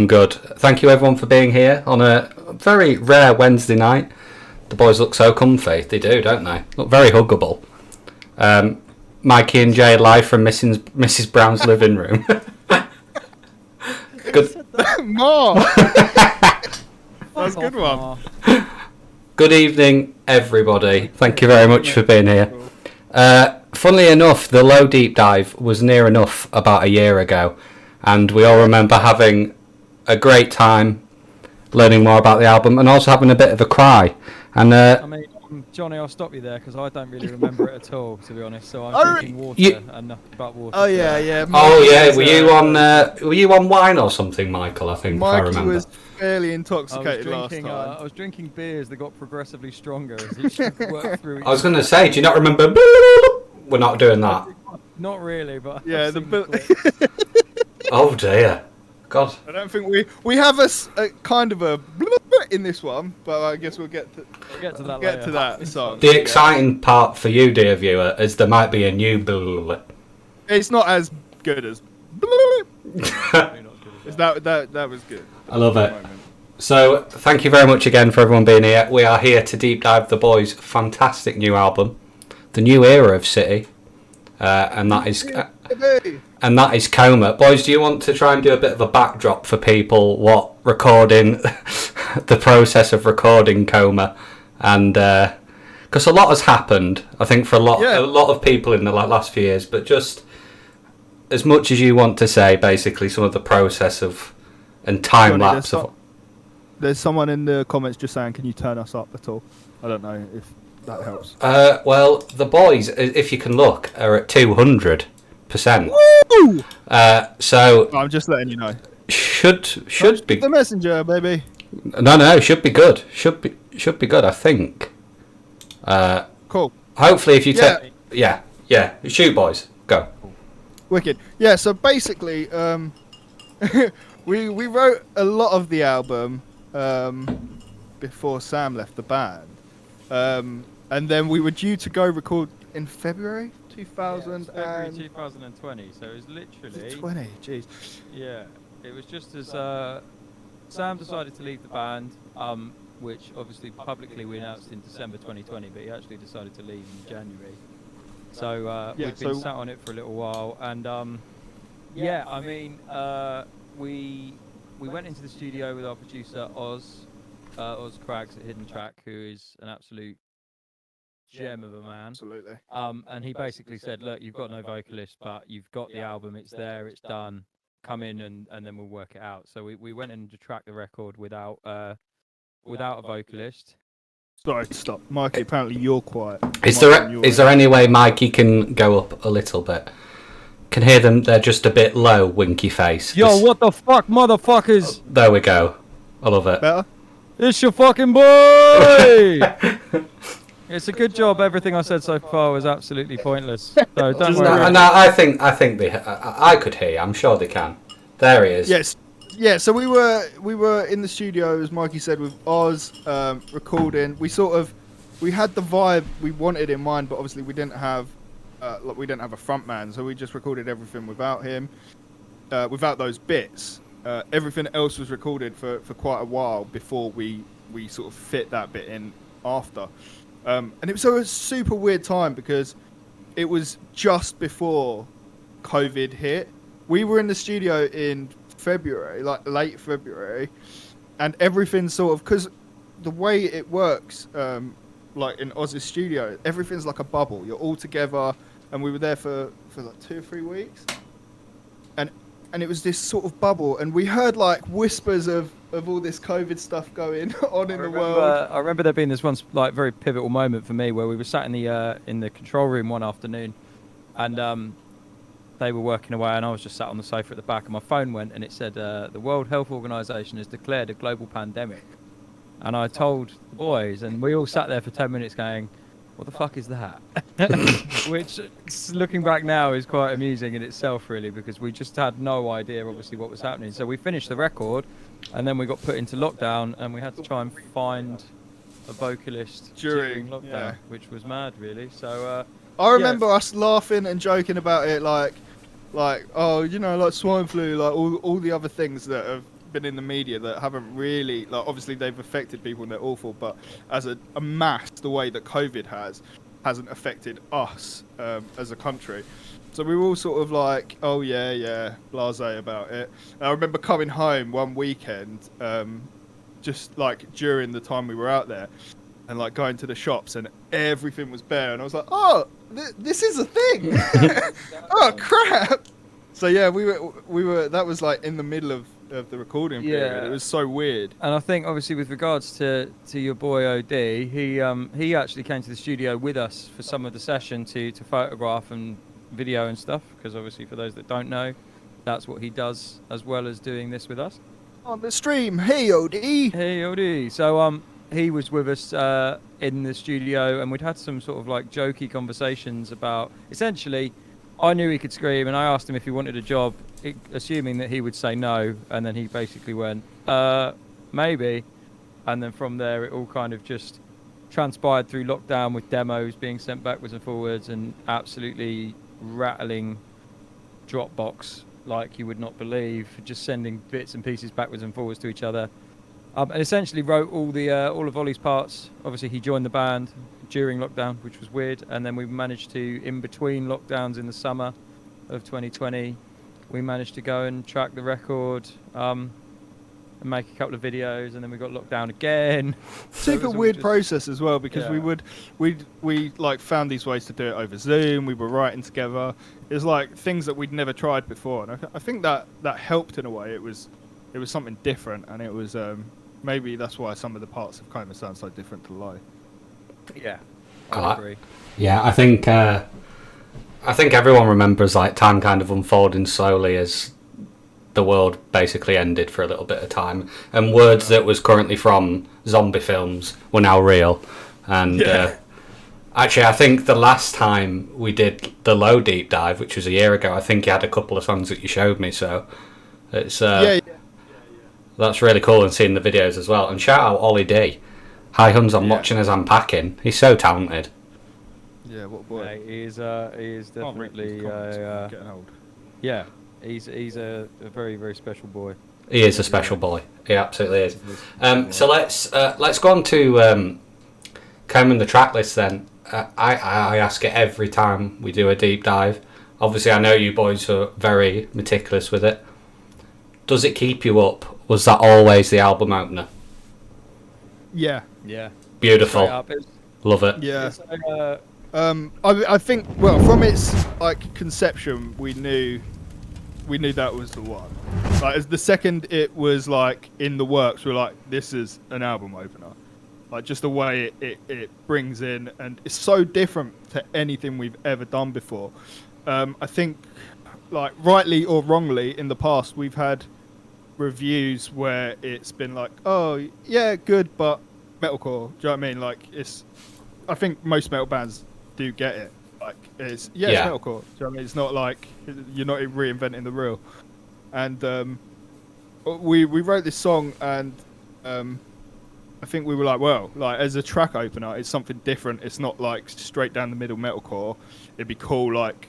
Good. Thank you everyone for being here on a very rare Wednesday night. The boys look so comfy. They do, don't they? Look very huggable. Mikey and Jay live from Mrs. Brown's living room. Good. More. That's a good one. Good evening, everybody. Thank you very much for being here. Funnily enough, the Low Deep Dive was near enough about a year ago, and we all remember having a great time learning more about the album and also having a bit of a cry. And I mean, Jonny, I'll stop you there because I don't really remember it at all, to be honest. So I'm drinking water and nothing but water. Oh yeah, yeah. Oh yeah, were you on wine or something, Michael? I think if I Mikey remember. was fairly intoxicated last time. I was drinking beers that got progressively stronger as each worked through. I was going to say, do you not remember? We're not doing that. Not really, but yeah, Oh dear, God. I don't think we have a kind of a in this one, but I guess we'll get to that song. The exciting part for you, dear viewer, is there might be a new. It's not as good as. That was good. I love it. So, thank you very much again for everyone being here. We are here to deep dive the boys' fantastic new album, the new era of City, and that is Coma. Boys, do you want to try and do a bit of a backdrop for people? What recording, the process of recording Coma, and because a lot has happened, I think for a lot of people in the last few years, but just as much as you want to say, basically some of the process of and time lapse of. There's someone in the comments just saying, "Can you turn us up at all?" I don't know if that helps. Well, the boys, if you can look, are at 200%. Woo! So I'm just letting you know. Should be the messenger, baby. No, should be good. Should be good. I think. Cool. Hopefully, if you take, yeah, shoot, boys, go. Wicked. Yeah. So basically, we wrote a lot of the album before Sam left the band, and then we were due to go record in February 2020. So it was literally 20. Jeez. Yeah, it was just as Sam decided to leave the band, which obviously publicly we announced in December 2020, but he actually decided to leave in January. So we've been sat on it for a little while, and I mean, we went into the studio with our producer Oz Craggs at Hidden Track, who is an absolute gem of a man. Absolutely. And he basically said, look, you've got no vocalist, but you've got the album, it's there, it's done. Come in and then we'll work it out. So we went in to track the record without a vocalist. Sorry to stop, Mikey. Apparently you're quiet. Is there any way Mikey can go up a little bit? Can hear them. They're just a bit low. Winky face. Yo, what the fuck, motherfuckers? There we go. I love it. Better? It's your fucking boy. It's a good job. Everything I said so far was absolutely pointless. So don't worry. No, I think I could hear. I'm sure they can. There he is. Yes. Yeah. So we were in the studio, as Mikey said, with Oz recording. We had the vibe we wanted in mind, but obviously we didn't have a front man, so we just recorded everything without him, without those bits. Everything else was recorded for quite a while before we sort of fit that bit in after. And it was a super weird time because it was just before COVID hit. We were in the studio in February, like late February, and everything sort of, because the way it works, like in Oz's studio, everything's like a bubble. You're all together, and we were there for like 2 or 3 weeks, and it was this sort of bubble, and we heard like whispers of all this COVID stuff going on in the world. I remember there being this one like very pivotal moment for me where we were sat in the control room one afternoon, and they were working away, and I was just sat on the sofa at the back, and my phone went, and it said the World Health Organization has declared a global pandemic. And I told the boys, and we all sat there for 10 minutes going, what the fuck is that? Which, looking back now, is quite amusing in itself, really, because we just had no idea, obviously, what was happening. So we finished the record, and then we got put into lockdown, and we had to try and find a vocalist during lockdown, which was mad, really. So I remember us laughing and joking about it, like, oh, you know, like swine flu, like all the other things that have been in the media that haven't really, like, obviously they've affected people and they're awful, but as a mass, the way that COVID hasn't affected us as a country. So we were all sort of like, oh yeah, blasé about it. And I remember coming home one weekend, just like during the time we were out there, and like going to the shops and everything was bare, and I was like, oh, this is a thing. Oh crap. So yeah, we were. That was like in the middle of the recording period. It was so weird. And I think obviously with regards to your boy OD, he actually came to the studio with us for some of the session to photograph and video and stuff, because obviously for those that don't know, that's what he does as well as doing this with us on the stream. Hey OD. Hey OD. So he was with us in the studio, and we'd had some sort of like jokey conversations about, essentially, I knew he could scream, and I asked him if he wanted a job, assuming that he would say no, and then he basically went, maybe. And then from there, it all kind of just transpired through lockdown, with demos being sent backwards and forwards, and absolutely rattling Dropbox like you would not believe, just sending bits and pieces backwards and forwards to each other. And essentially wrote all of Ollie's parts. Obviously, he joined the band during lockdown, which was weird, and then we managed to, in between lockdowns in the summer of 2020, we managed to go and track the record, and make a couple of videos, and then we got locked down again. Took a weird process as well, because we like found these ways to do it over Zoom. We were writing together. It was like things that we'd never tried before, and I think that helped in a way. It was something different, and it was maybe that's why some of the parts of Coma sound so different to live. Yeah, I agree. Yeah, I think everyone remembers like time kind of unfolding slowly as the world basically ended for a little bit of time, and words that was currently from zombie films were now real. And actually, I think the last time we did the Low deep dive, which was a year ago, I think you had a couple of songs that you showed me, so it's that's really cool, and seeing the videos as well. And shout out Ollie D. Hi Huns, I'm watching as I'm packing. He's so talented. Yeah, what a boy. Yeah, he is definitely getting old. Yeah, he's a very, very special boy. He is a special boy. He absolutely is. So let's go on to Coma and the track list then. I ask it every time we do a deep dive. Obviously, I know you boys are very meticulous with it. Does it keep you up? Was that always the album opener? Yeah. Yeah. Beautiful. Love it. Yeah. I think, well, from its like conception, we knew that was the one. Like, as the second it was like in the works, we were like, this is an album opener. Like, just the way it brings in, and it's so different to anything we've ever done before. I think, like, rightly or wrongly, in the past we've had reviews where it's been like, oh yeah, good, but metalcore. Do you know what I mean? Like, I think most metal bands do get it. Like, it's metalcore. Do you know what I mean? It's not like you're not reinventing the wheel. And we wrote this song, and I think we were like, well, like, as a track opener, it's something different. It's not like straight down the middle metalcore. It'd be cool, like,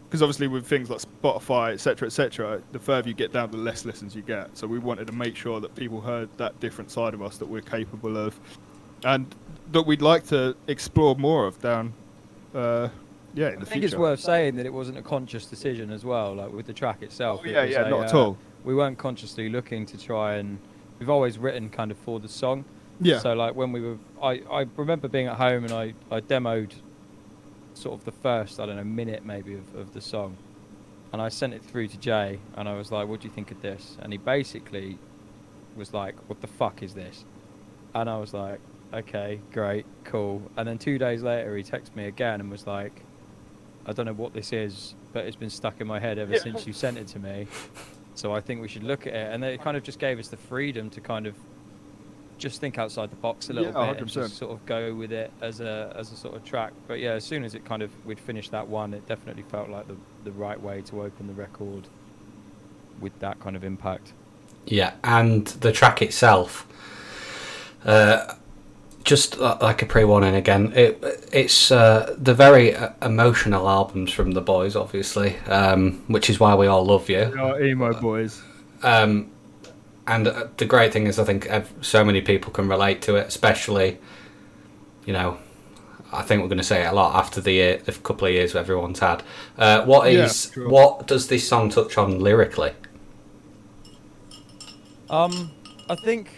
because obviously with things like Spotify, etc., the further you get down, the less listens you get. So we wanted to make sure that people heard that different side of us that we're capable of, and that we'd like to explore more of down. In the future. I think it's worth saying that it wasn't a conscious decision as well, like with the track itself. Not at all. We weren't consciously looking to try, and we've always written kind of for the song. Yeah. So like when we were, I remember being at home and I demoed sort of the first, I don't know, minute maybe of the song, and I sent it through to Jay, and I was like, what do you think of this? And he basically was like, what the fuck is this? And I was like, okay, great, cool. And then 2 days later he texted me again and was like, I don't know what this is, but it's been stuck in my head ever since you sent it to me, so I think we should look at it. And then it kind of just gave us the freedom to kind of just think outside the box a little bit 100%. and just sort of go with it as a sort of track. But yeah, as soon as we'd finished that one, it definitely felt like the right way to open the record with that kind of impact. Yeah, and the track itself, just like a pre-warning again, it's the very emotional albums from the boys, obviously, which is why we all love you. Our emo boys. And the great thing is, I think so many people can relate to it, especially, you know, I think we're going to say it a lot after the couple of years everyone's had. What does this song touch on lyrically? I think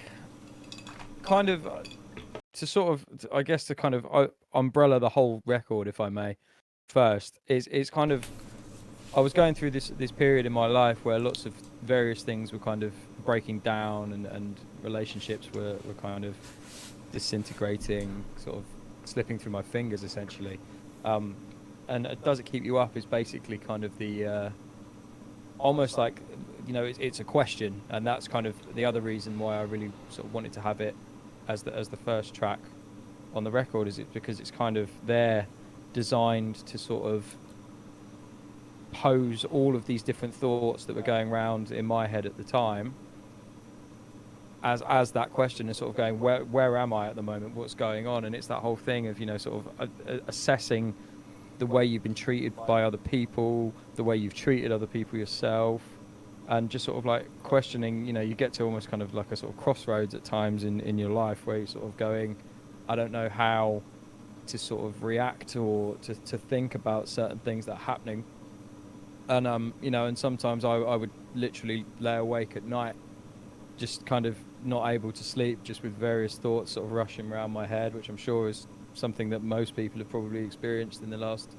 kind of to sort of, I guess, to kind of umbrella the whole record, if I may, first, is kind of, I was going through this period in my life where lots of various things were kind of breaking down and relationships were kind of disintegrating, sort of slipping through my fingers, essentially. And Does It Keep You Up is basically kind of the, almost like, you know, it's a question, and that's kind of the other reason why I really sort of wanted to have it as the first track on the record, is it because it's kind of there designed to sort of pose all of these different thoughts that were going around in my head at the time as that question, and sort of going, where am I at the moment, what's going on? And it's that whole thing of, you know, sort of assessing the way you've been treated by other people, the way you've treated other people yourself, and just sort of like questioning, you know, you get to almost kind of like a sort of crossroads at times in your life where you're sort of going, I don't know how to sort of react or to think about certain things that are happening. And, you know, and sometimes I would literally lay awake at night, just kind of not able to sleep, just with various thoughts sort of rushing around my head, which I'm sure is something that most people have probably experienced in the last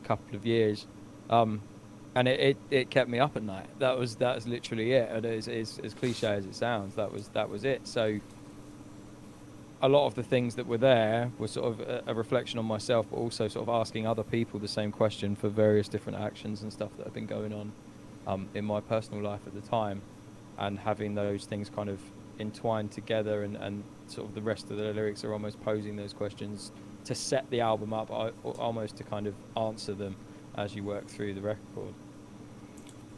couple of years. And it kept me up at night. That was literally it. And as cliche as it sounds, that was it. So a lot of the things that were there were sort of a reflection on myself, but also sort of asking other people the same question for various different actions and stuff that have been going on in my personal life at the time, and having those things kind of entwined together, and sort of the rest of the lyrics are almost posing those questions to set the album up, almost to kind of answer them as you work through the record.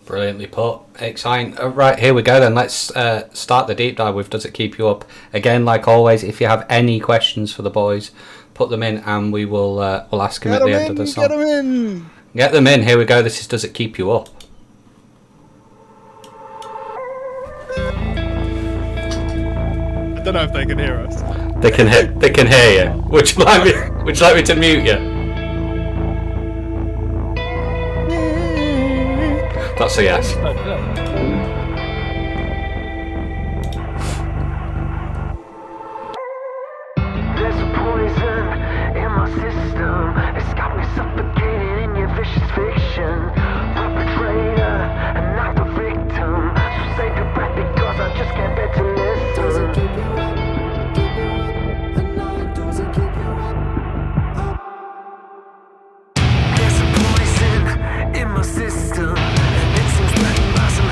Brilliantly put. Exciting. Right, here we go then. Let's start the deep dive with Does It Keep You Up? Again, like always, if you have any questions for the boys, put them in and we will we'll ask them at the end of the song. Get them in! Get them in. Here we go. This is Does It Keep You Up? I don't know if they can hear us. They can hear you. Would you like me to mute you? That's a yes. There's a poison in my system. It's got me suffocating in your vicious fiction. Perpetrator and not the victim. So save your breath because I just can't bear to listen. Does it keep you up? Keep you up? The night, does it keep you up? There's a poison in my system. Threatened by some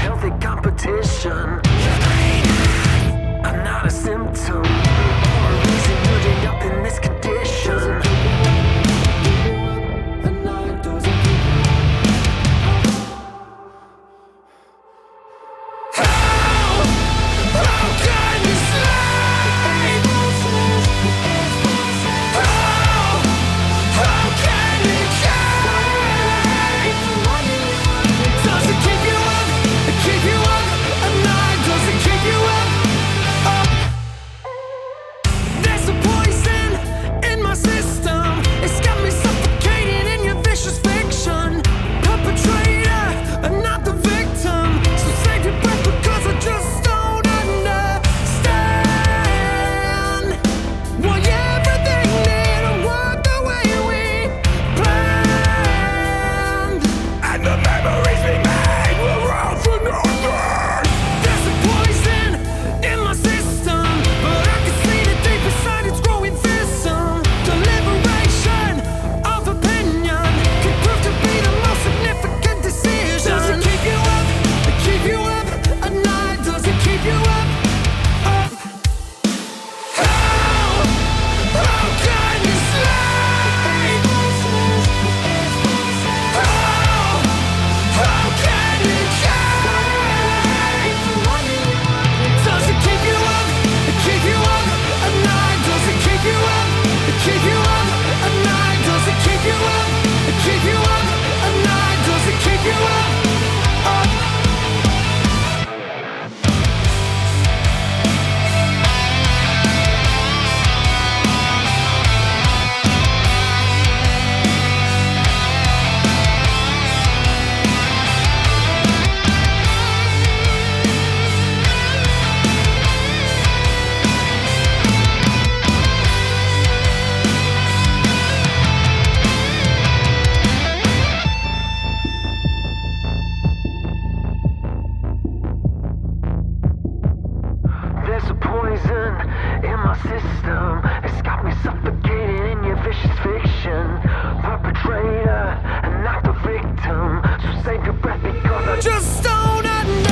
poison in my system. It's got me suffocating in your vicious fiction. Perpetrator and not the victim. So save your breath because I just don't understand.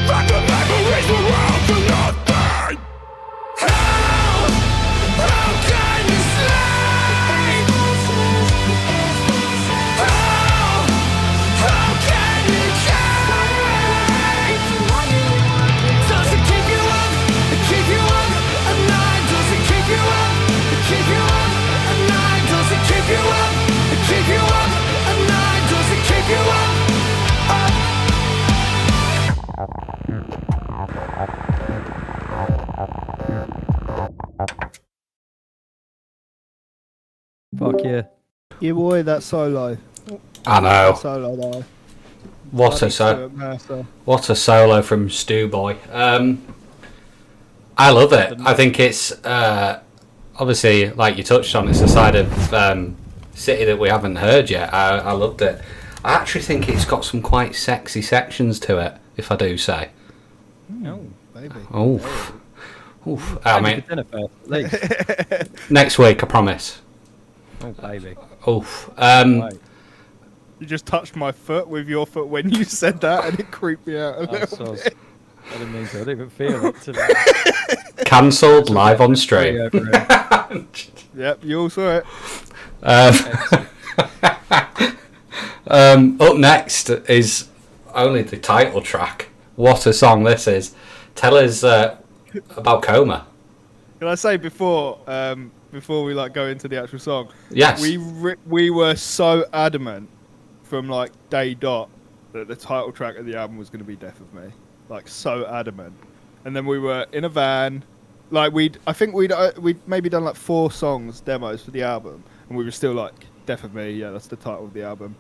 Like the memories were all for nothing. How can you sleep? How can you keep? Does it keep you up? Keep you up at night? Does it keep you up? Keep you up at night? Does it keep you up? Keep you up at night? Does it keep you up? Fuck yeah. Yeah, boy, that solo. I know. That solo though. What a what a solo from Stu Boy. I love it. I think it's obviously, like you touched on, it's a side of City that we haven't heard yet. I loved it. I actually think it's got some quite sexy sections to it, if I do say. Oh, baby. Oof. Oof. I mean, Dinner first, at least. next week, I promise. Oh, baby. Oof. Right. You just touched my foot with your foot when you said that, and it creeped me out a little bit. I didn't mean to. I didn't even feel it today. Cancelled live on stream. Yep, you all saw it. Up next is only the title track. What a song this is. Tell us about Coma. Can I say before we like go into the actual song? Yes. We were so adamant from like day dot that the title track of the album was going to be Death of Me. Like so adamant. And then we were in a van. Like I think we'd maybe done like 4 songs demos for the album, and we were still like Death of Me. Yeah, that's the title of the album.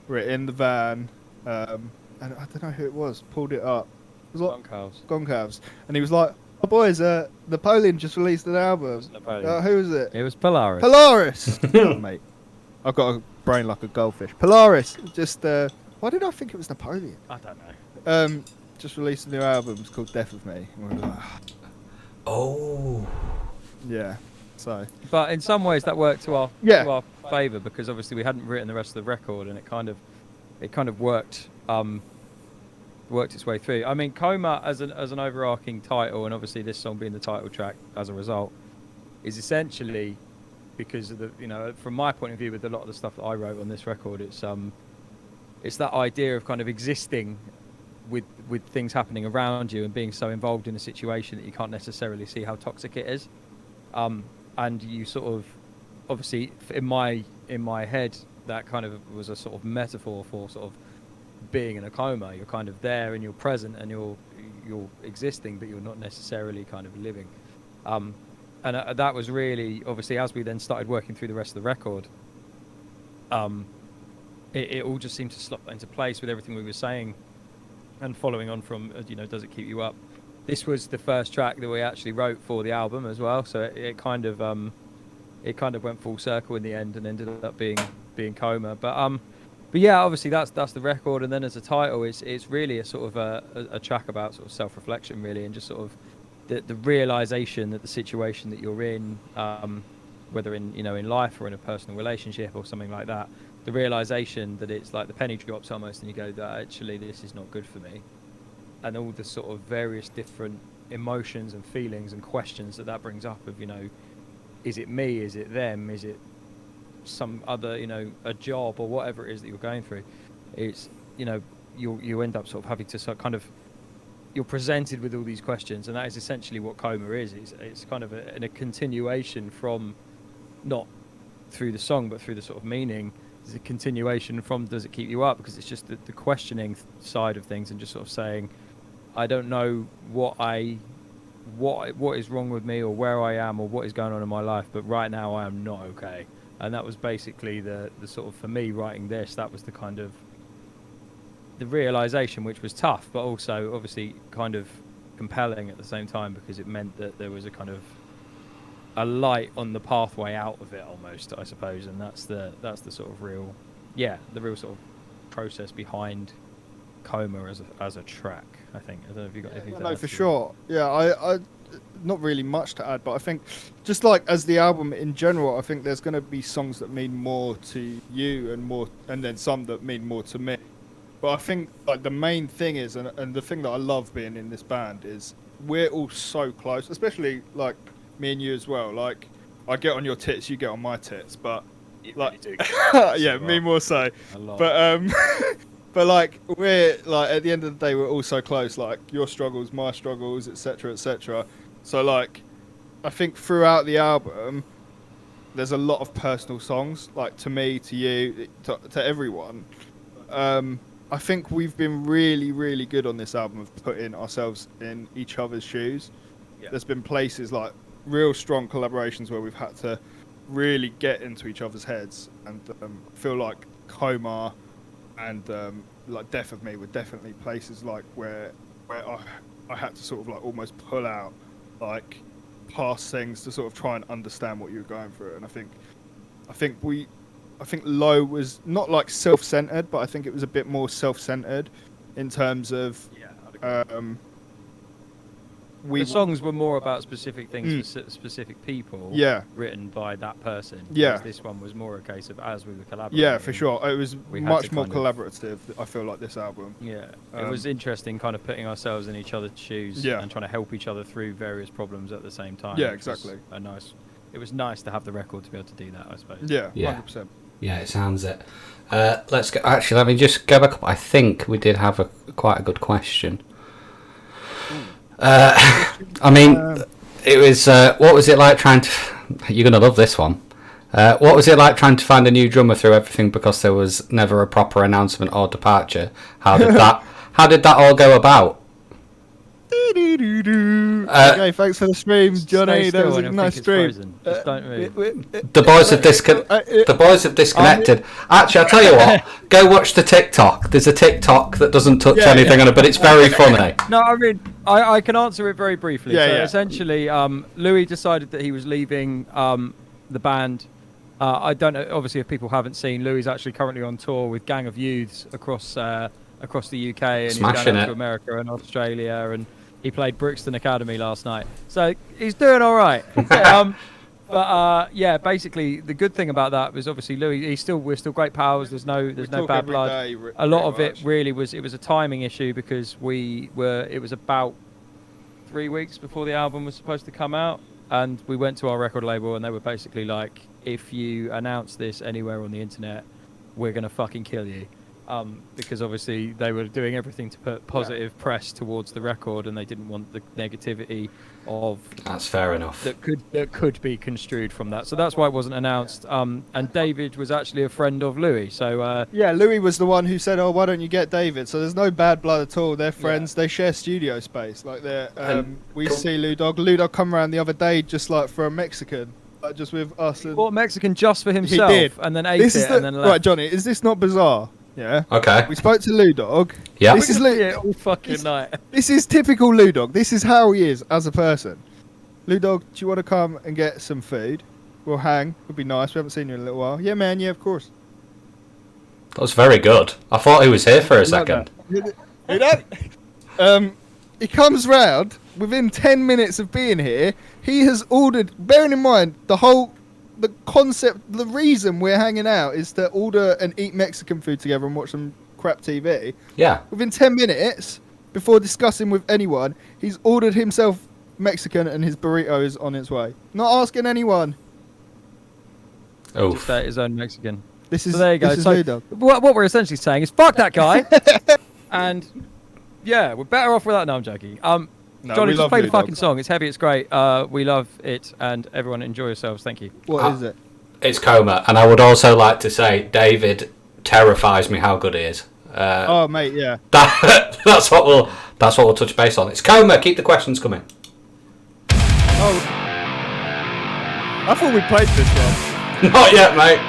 We're in the van, and I don't know who it was. Pulled it up. It was like Goncalves, and he was like, "Oh boys, Napoleon just released an album. Who was it? It was Polaris. Polaris, mate. I've got a brain like a goldfish. Polaris. Just why did I think it was Napoleon? I don't know. Just released a new album. It's called Death of Me. And we're like, Oh. yeah. So. But in some ways that worked to our favour, because obviously we hadn't written the rest of the record, and it kind of worked its way through. I mean, Coma as an overarching title, and obviously this song being the title track as a result, is essentially because of the from my point of view with a lot of the stuff that I wrote on this record, it's that idea of kind of existing with things happening around you and being so involved in a situation that you can't necessarily see how toxic it is. And you sort of, obviously, in my head, that kind of was a sort of metaphor for sort of being in a coma. You're kind of there and you're present and you're existing, but you're not necessarily kind of living. And that was really, obviously, as we then started working through the rest of the record, it all just seemed to slot into place with everything we were saying, and following on from, Does It Keep You Up? This was the first track that we actually wrote for the album as well, so it kind of went full circle in the end and ended up being Coma. But yeah, obviously that's the record, and then as a title, it's really a sort of a track about sort of self-reflection, really, and just sort of the realization that the situation that you're in, whether in life or in a personal relationship or something like that, the realization that it's like the penny drops almost, and you go, that actually this is not good for me. And all the sort of various different emotions and feelings and questions that brings up of, is it me? Is it them? Is it some other, a job or whatever it is that you're going through? It's, you end up sort of having to sort of kind of, you're presented with all these questions, and that is essentially what Coma is. It's kind of a continuation from, not through the song, but through the sort of meaning. It's a continuation from Does It Keep You Up? Because it's just the questioning side of things, and just sort of saying, I don't know what is wrong with me, or where I am, or what is going on in my life, but right now I am not okay. And that was basically the sort of, for me, writing this, that was the kind of the realization, which was tough, but also obviously kind of compelling at the same time, because it meant that there was a kind of a light on the pathway out of it almost, I suppose. And that's the sort of real sort of process behind Coma as a track. I think. I don't know if you got anything to No, add for to sure. Yeah, I not really much to add, but I think just like as the album in general, I think there's going to be songs that mean more to you and then some that mean more to me. But I think like the main thing is, and the thing that I love being in this band is we're all so close, especially like me and you as well. Like I get on your tits, you get on my tits, but You like really do. yeah, me more so. A lot. But but like we're like at the end of the day, we're all so close. Like your struggles, my struggles, etc., etc. So like, I think throughout the album, there's a lot of personal songs. Like to me, to you, to everyone. I think we've been really, really good on this album of putting ourselves in each other's shoes. Yeah. There's been places like real strong collaborations where we've had to really get into each other's heads, and feel like Coma and like Death of Me were definitely places like where I had to sort of like almost pull out like past things to sort of try and understand what you were going through. And I think Low was not like self-centered, but I think it was a bit more self-centered in terms of the songs were more about specific things for specific people. Yeah. Written by that person. Yeah. Whereas this one was more a case of as we were collaborating. Yeah, for sure. It was we had much to more kind of- collaborative. I feel like this album. Yeah, it was interesting, kind of putting ourselves in each other's shoes Yeah. and trying to help each other through various problems at the same time. Yeah, which was exactly. It was nice to have the record to be able to do that, I suppose. Yeah, Yeah. 100%. Yeah, it sounds it. Let's go. Actually, let me just go back up. I think we did have quite a good question. I mean, it was. What was it like trying to? You're gonna love this one. What was it like trying to find a new drummer through everything because there was never a proper announcement or departure? How did that? How did that all go about? Okay, thanks for the stream, Johnny. That was a nice stream. Just don't move. The boys have disconnected. Actually, I'll tell you what. Go watch the TikTok. There's a TikTok that doesn't touch anything on it, but it's very funny. No, I mean, I can answer it very briefly. Yeah, so yeah. essentially, Louis decided that he was leaving the band. I don't know, obviously, if people haven't seen, Louis is actually currently on tour with Gang of Youths across the UK, and Smashing he's going out it. to America and Australia, and he played Brixton Academy last night. So he's doing all right. Yeah, basically, the good thing about that was obviously Louis. We're still great pals. There's no talk bad every blood. day, A lot of pretty it much. really was. It was a timing issue because it was about 3 weeks before the album was supposed to come out, and we went to our record label, and they were basically like, "If you announce this anywhere on the internet, we're gonna fucking kill you." Because obviously they were doing everything to put positive press towards the record, and they didn't want the negativity of That's fair enough. that could be construed from that. So that's why it wasn't announced. And David was actually a friend of Louis. So Yeah, Louis was the one who said, "Oh, why don't you get David?" So there's no bad blood at all. They're friends. They share studio space. Like we see Lou Dog come around the other day just like for a Mexican, like just with us. And bought Mexican just for himself, did. and then ate this it, is and then left. right, Johnny. Is this not bizarre? Yeah. Okay. We spoke to Lou Dog. Yeah. This is Yeah, all fucking night. This is typical Lou Dog. This is how he is as a person. Lou Dog, do you want to come and get some food? We'll hang. Would be nice. We haven't seen you in a little while. Yeah, man. Yeah, of course. That was very good. I thought he was here for a second. He comes round within 10 minutes of being here. He has ordered. Bearing in mind the concept, the reason we're hanging out is to order and eat Mexican food together and watch some crap TV. Yeah. Within 10 minutes, before discussing with anyone, he's ordered himself Mexican and his burrito is on its way. Not asking anyone. Oh. Just ate his own Mexican. This is So there you go. This is So Lou Dog. what we're essentially saying is fuck that guy, and yeah, we're better off without. No, I'm joking. No, Johnny, we just love play Lou the fucking Dog. song. It's heavy. It's great. We love it, and everyone enjoy yourselves. Thank you. What is it? It's Coma, and I would also like to say David terrifies me how good he is. Oh, mate, yeah. That's what we'll touch base on. It's Coma. Keep the questions coming. Oh, I thought we played this one. Not yet, mate.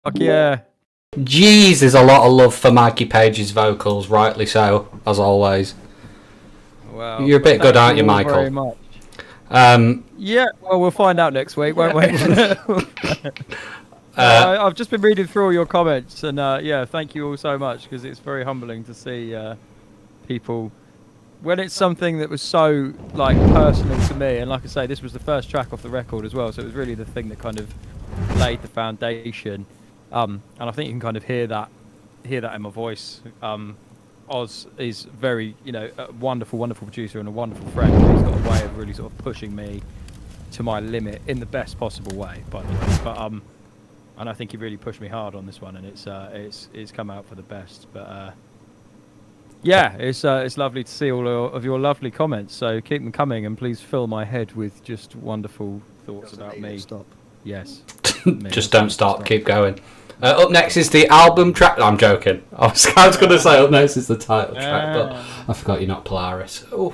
Fuck yeah. Jeez, there's a lot of love for Mikey Page's vocals, rightly so, as always. Wow. You're a bit good, aren't you, Michael? Very much. Yeah, well, we'll find out next week, won't we? I've just been reading through all your comments, and yeah, thank you all so much, because it's very humbling to see people, when it's something that was so like personal to me, and like I say, this was the first track off the record as well, so it was really the thing that kind of laid the foundation. And I think you can kind of hear that in my voice. Oz is very, a wonderful, wonderful producer and a wonderful friend. He's got a way of really sort of pushing me to my limit in the best possible way, by the way. But and I think he really pushed me hard on this one, and it's come out for the best. But yeah, it's lovely to see all of your lovely comments. So keep them coming, and please fill my head with just wonderful thoughts about me. Stop. Yes. Just don't stop. Keep going. Up next is the album track. I'm joking. I was going to say up next is the title track, but I forgot you're not Polaris. Oh,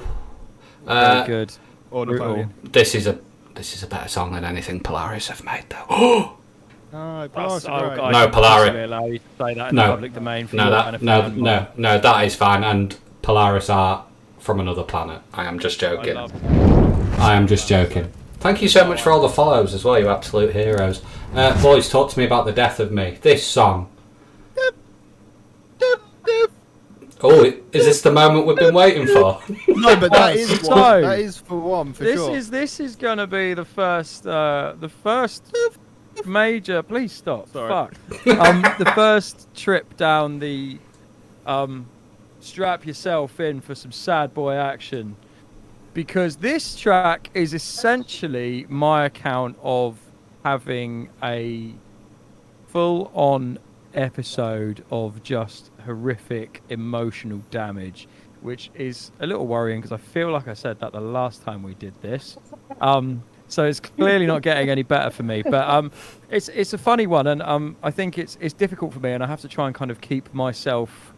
very good. Or Napoleon. This is a better song than anything Polaris have made, though. No, Polaris. No, Polaris. Allow you to say that in No. the public domain. For No, that is fine. And Polaris are from another planet. I am just joking. I am just joking. Thank you so much for all the follows as well, you absolute heroes. Boys, talk to me about The Death of Me. This song. Oh, is this the moment we've been waiting for? No, but that is So, one. That is for one, for sure. This is gonna be the first major. Please stop. Sorry. Fuck. The first trip down the strap yourself in for some sad boy action, because this track is essentially my account of having a full-on episode of just horrific emotional damage which is a little worrying because I feel like I said that the last time we did this. So it's clearly not getting any better for me. But it's a funny one, and I think it's difficult for me, and I have to try and kind of keep myself.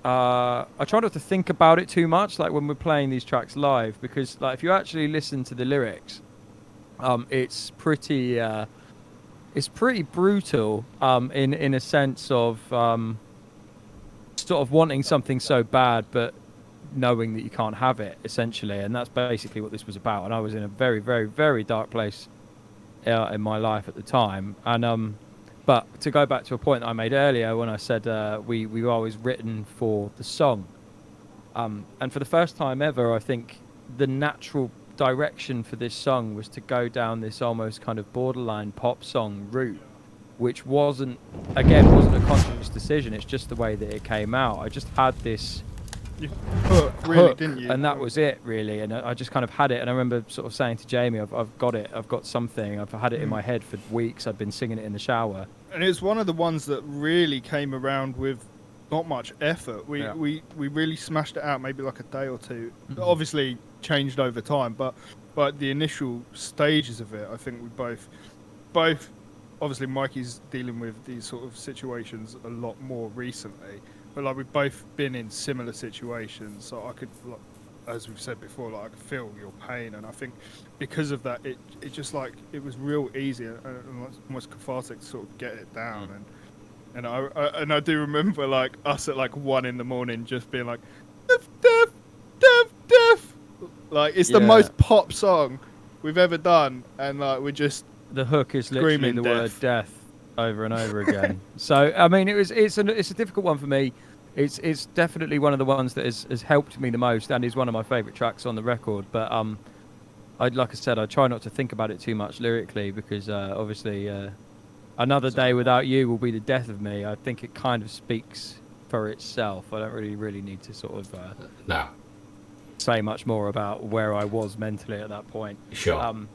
I try not to think about it too much, like when we're playing these tracks live, because like if you actually listen to the lyrics, it's pretty brutal in a sense of sort of wanting something so bad, but knowing that you can't have it, essentially. And that's basically what this was about. And I was in a very, very, very dark place in my life at the time. And but to go back to a point that I made earlier when I said we were always written for the song, and for the first time ever, I think the natural direction for this song was to go down this almost kind of borderline pop song route, which wasn't a conscious decision. It's just the way that it came out. I just had this Hook, didn't you? and that was it, really. And I just kind of had it. And I remember sort of saying to Jamie, I've got it. I've got something. I've had it in my head for weeks. I've been singing it in the shower. And it's one of the ones that really came around with not much effort. We really smashed it out maybe like a day or two. Obviously changed over time, but the initial stages of it, I think we both obviously Mikey's dealing with these sort of situations a lot more recently, but like we've both been in similar situations, so I could, like, as we've said before, like I could feel your pain, and I think because of that it just like it was real easy and almost cathartic to sort of get it down. And I do remember like us at like 1 a.m. just being like deaf. Like it's the most pop song we've ever done, and like we're just the hook is literally the word death over and over again. So I mean, it's a difficult one for me. It's definitely one of the ones that has helped me the most, and is one of my favourite tracks on the record. But like I said, I try not to think about it too much lyrically, because obviously another day without you will be the death of me. I think it kind of speaks for itself. I don't really need to sort of say much more about where I was mentally at that point. Sure.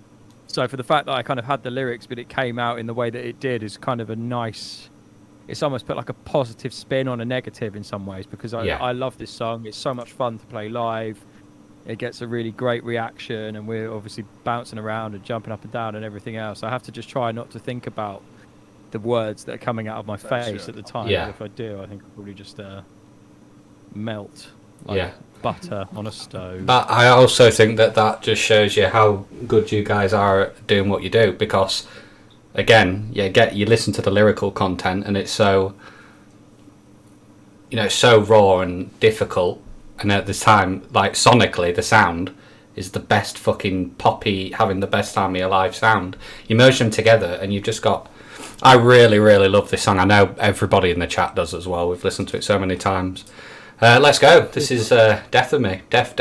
So for the fact that I kind of had the lyrics, but it came out in the way that it did, is kind of a nice. It's almost put like a positive spin on a negative in some ways, because I love this song. It's so much fun to play live. It gets a really great reaction, and we're obviously bouncing around and jumping up and down and everything else. I have to just try not to think about the words that are coming out of my face at the time. Yeah. If I do, I think I'll probably just melt like butter on a stove. But I also think that just shows you how good you guys are at doing what you do, because again, you listen to the lyrical content, and it's so, so raw and difficult, and at the time, like sonically, the sound is the best fucking poppy, having the best time of your life sound. You merge them together, and you've just got. I really, really love this song. I know everybody in the chat does as well. We've listened to it so many times. Let's go. This is Death of Me. Deaf.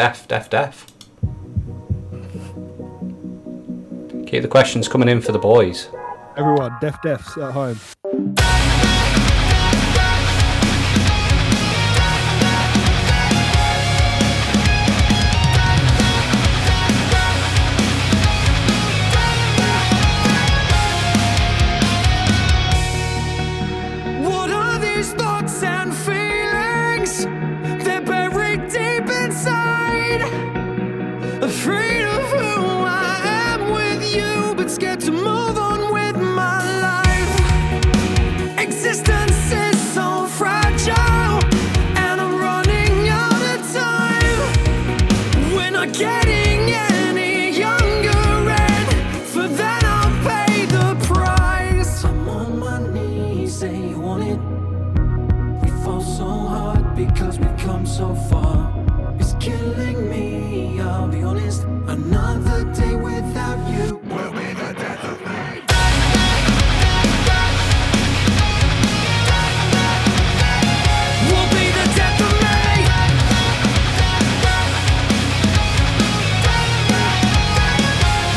Keep the questions coming in for the boys. Everyone, deafs at home. What are these thoughts and feelings? They're buried deep inside. Afraid of who I am with you, but scared to move on with my life. Existence is so fragile, and I'm running out of time. We're not getting any younger, and for that I'll pay the price. I'm on my knees, say you want it. We fall so hard because we've come so far. It's killing me, I'll be honest. Another day without you will be the death of me. Will be the death of me.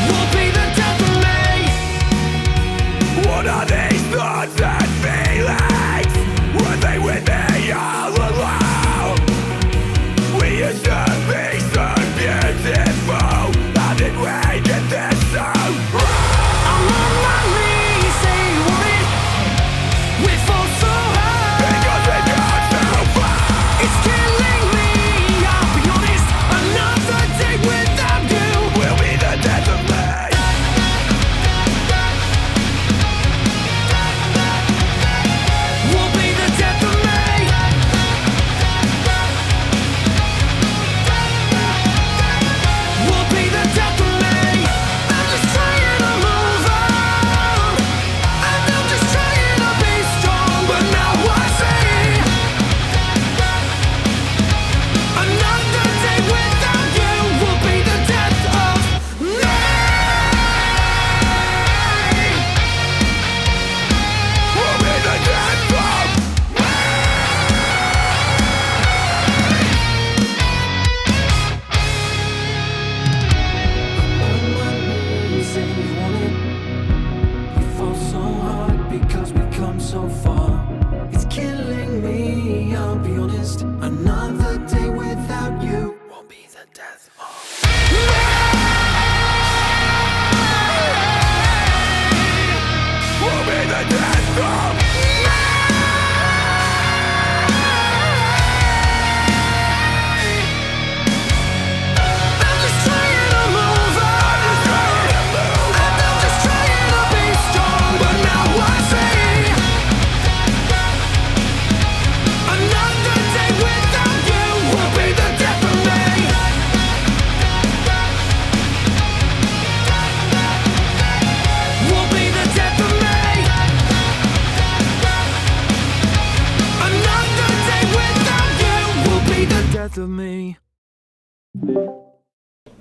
Will be the death of me. What are these thoughts and feelings? Were they with me all along? We used to be so beautiful. How did we get this so wrong? I'm on my knees, say you want it. We fall so hard because we got so far. It's killing me,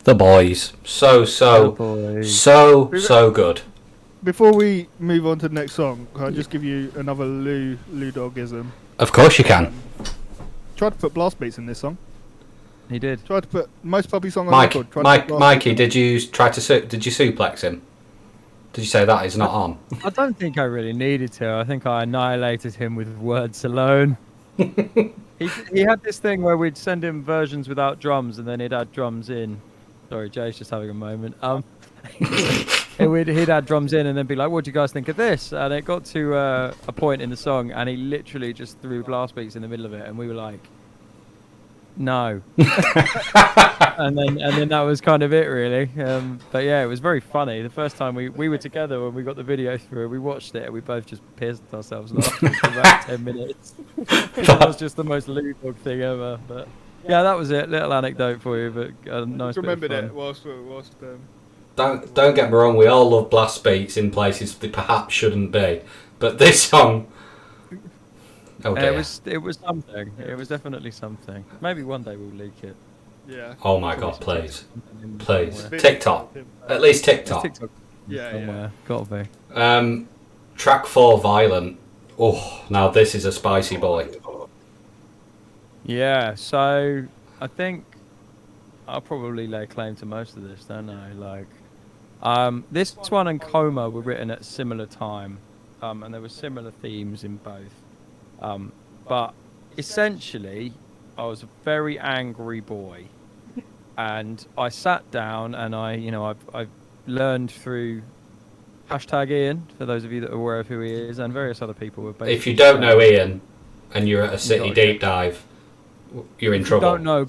The Boys. So good. Before we move on to the next song, can I just give you another Lou Dogism? Of course you can. Tried to put blast beats in this song. He did. Tried to put most puppy song on record. Mikey, did you suplex him? Did you say that is not on? I don't think I really needed to. I think I annihilated him with words alone. He had this thing where we'd send him versions without drums, and then he'd add drums in. Sorry, Jay's just having a moment. He'd add drums in and then be like, "What do you guys think of this?" And it got to a point in the song, and he literally just threw blast beats in the middle of it, and we were like, "No." and then that was kind of it, really. But yeah, it was very funny. The first time we were together when we got the video through, we watched it, and we both just pissed ourselves laughing for about 10 minutes. That was just the most Lou Dog thing ever. But yeah, that was it. Little anecdote for you, but a nice bit of fun. Remembered it whilst Don't get me wrong, we all love blast beats in places they perhaps shouldn't be, but this song, oh dear. It was something. It was definitely something. Maybe one day we'll leak it. Yeah. Oh my god, please. TikTok. At least TikTok. Yeah. Gotta be. Track 4, Violent. Oh, now this is a spicy boy. Yeah, so I think I'll probably lay claim to most of this, don't I? This one and Coma were written at a similar time, and there were similar themes in both. But essentially, I was a very angry boy, and I sat down and I've learned through #Ian, for those of you that are aware of who he is, and various other people. Were if you don't know Ian, and you're at a City deep dive, you're in trouble. Don't know,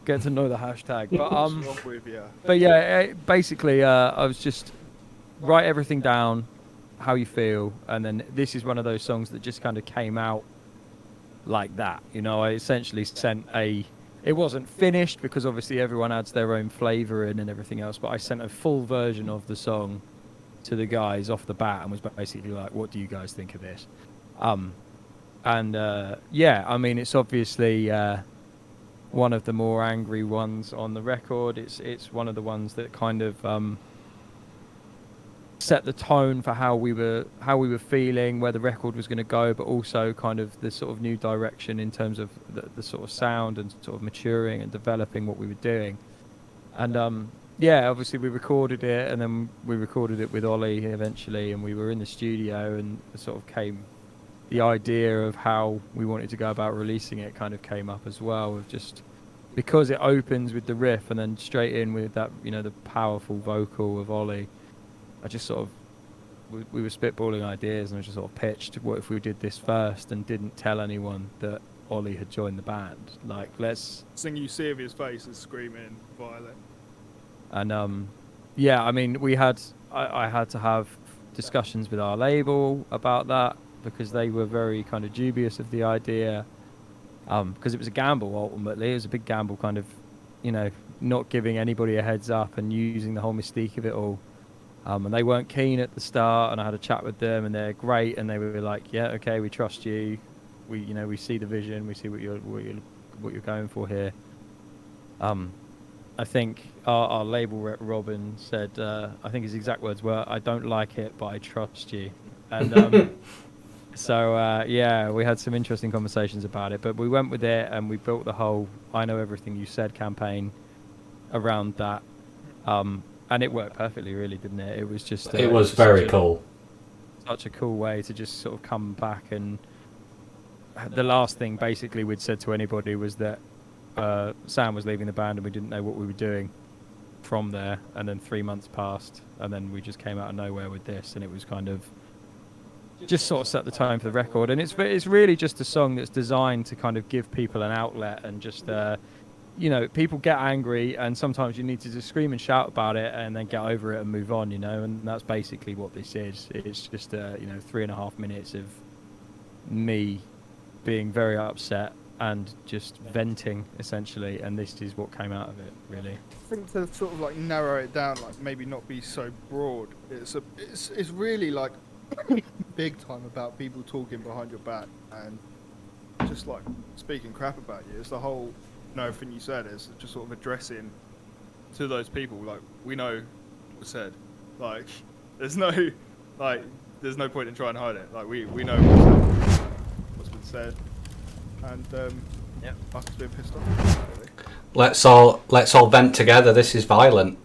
get to know the hashtag. But yeah, basically, I was just write everything down, how you feel, and then this is one of those songs that just kind of came out like that. I essentially sent it wasn't finished because obviously everyone adds their own flavour in and everything else, but I sent a full version of the song to the guys off the bat and was basically like, what do you guys think of this? Yeah, I mean, it's obviously one of the more angry ones on the record. It's one of the ones that kind of set the tone for how we were feeling, where the record was going to go, but also kind of the sort of new direction in terms of the sort of sound and sort of maturing and developing what we were doing. And yeah, obviously we recorded it, and then we recorded it with Ollie eventually, and we were in the studio, and it sort of came. The idea of how we wanted to go about releasing it kind of came up as well, of just because it opens with the riff and then straight in with that, the powerful vocal of Ollie. I just sort of, we were spitballing ideas, and I just sort of pitched, what if we did this first and didn't tell anyone that Ollie had joined the band? Like, let's sing You See of His Face is screaming Violet. And yeah, I mean, I had to have discussions with our label about that, because they were very kind of dubious of the idea, because it was a gamble. Ultimately, it was a big gamble, kind of, not giving anybody a heads up and using the whole mystique of it all. And they weren't keen at the start, and I had a chat with them, and they're great, and they were like, yeah, okay, we trust you, we see the vision, we see what you're going for here. I think our label rep Robin said, I think his exact words were, "I don't like it, but I trust you." And so yeah, we had some interesting conversations about it, but we went with it, and we built the whole "I Know Everything You Said" campaign around that. And it worked perfectly, really, didn't it? It was just... it was very cool. Such a cool way to just sort of come back. And the last thing, basically, we'd said to anybody was that Sam was leaving the band and we didn't know what we were doing from there. And then 3 months passed, and then we just came out of nowhere with this. And it was kind of... just sort of set the tone for the record. And it's really just a song that's designed to kind of give people an outlet and just... people get angry, and sometimes you need to just scream and shout about it and then get over it and move on, and that's basically what this is. It's just 3.5 minutes of me being very upset and just venting, essentially, and this is what came out of it, really. I think to sort of like narrow it down, like maybe not be so broad, it's really like big time about people talking behind your back and just like speaking crap about you. It's the whole everything you said is just sort of addressing to those people, like we know what was said. Like there's no point in trying to hide it. Like we know what's been said, and yeah, Marcus being pissed off. Really. Let's all vent together. This is violent.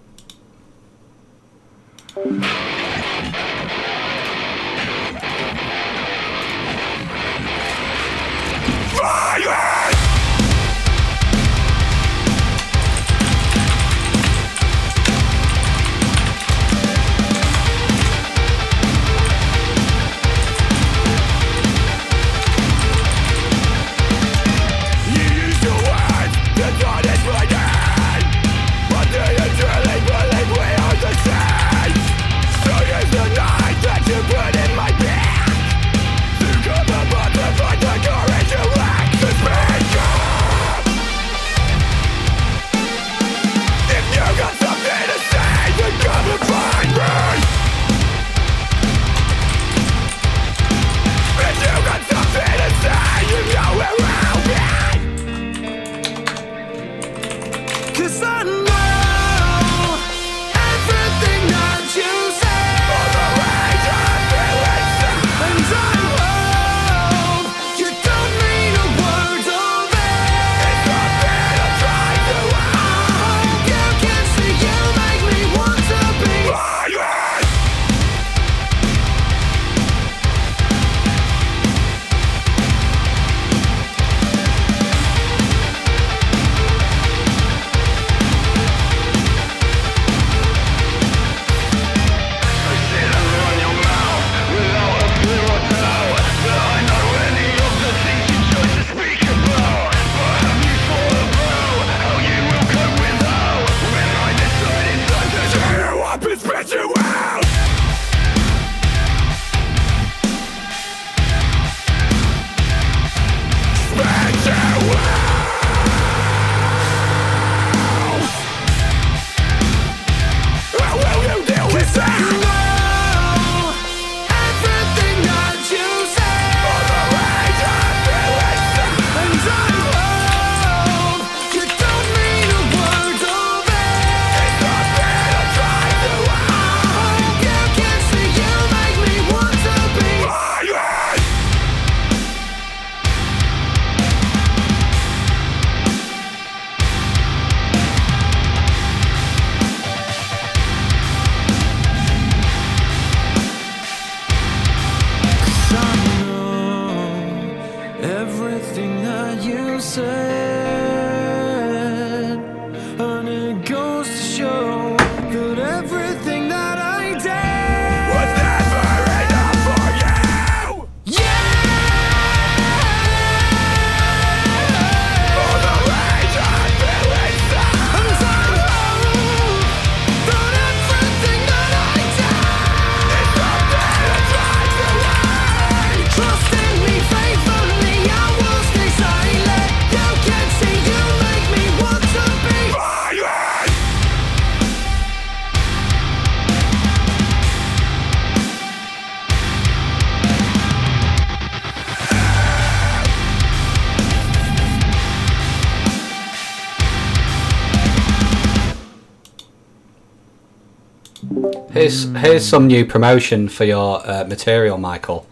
Here's some new promotion for your material, Michael.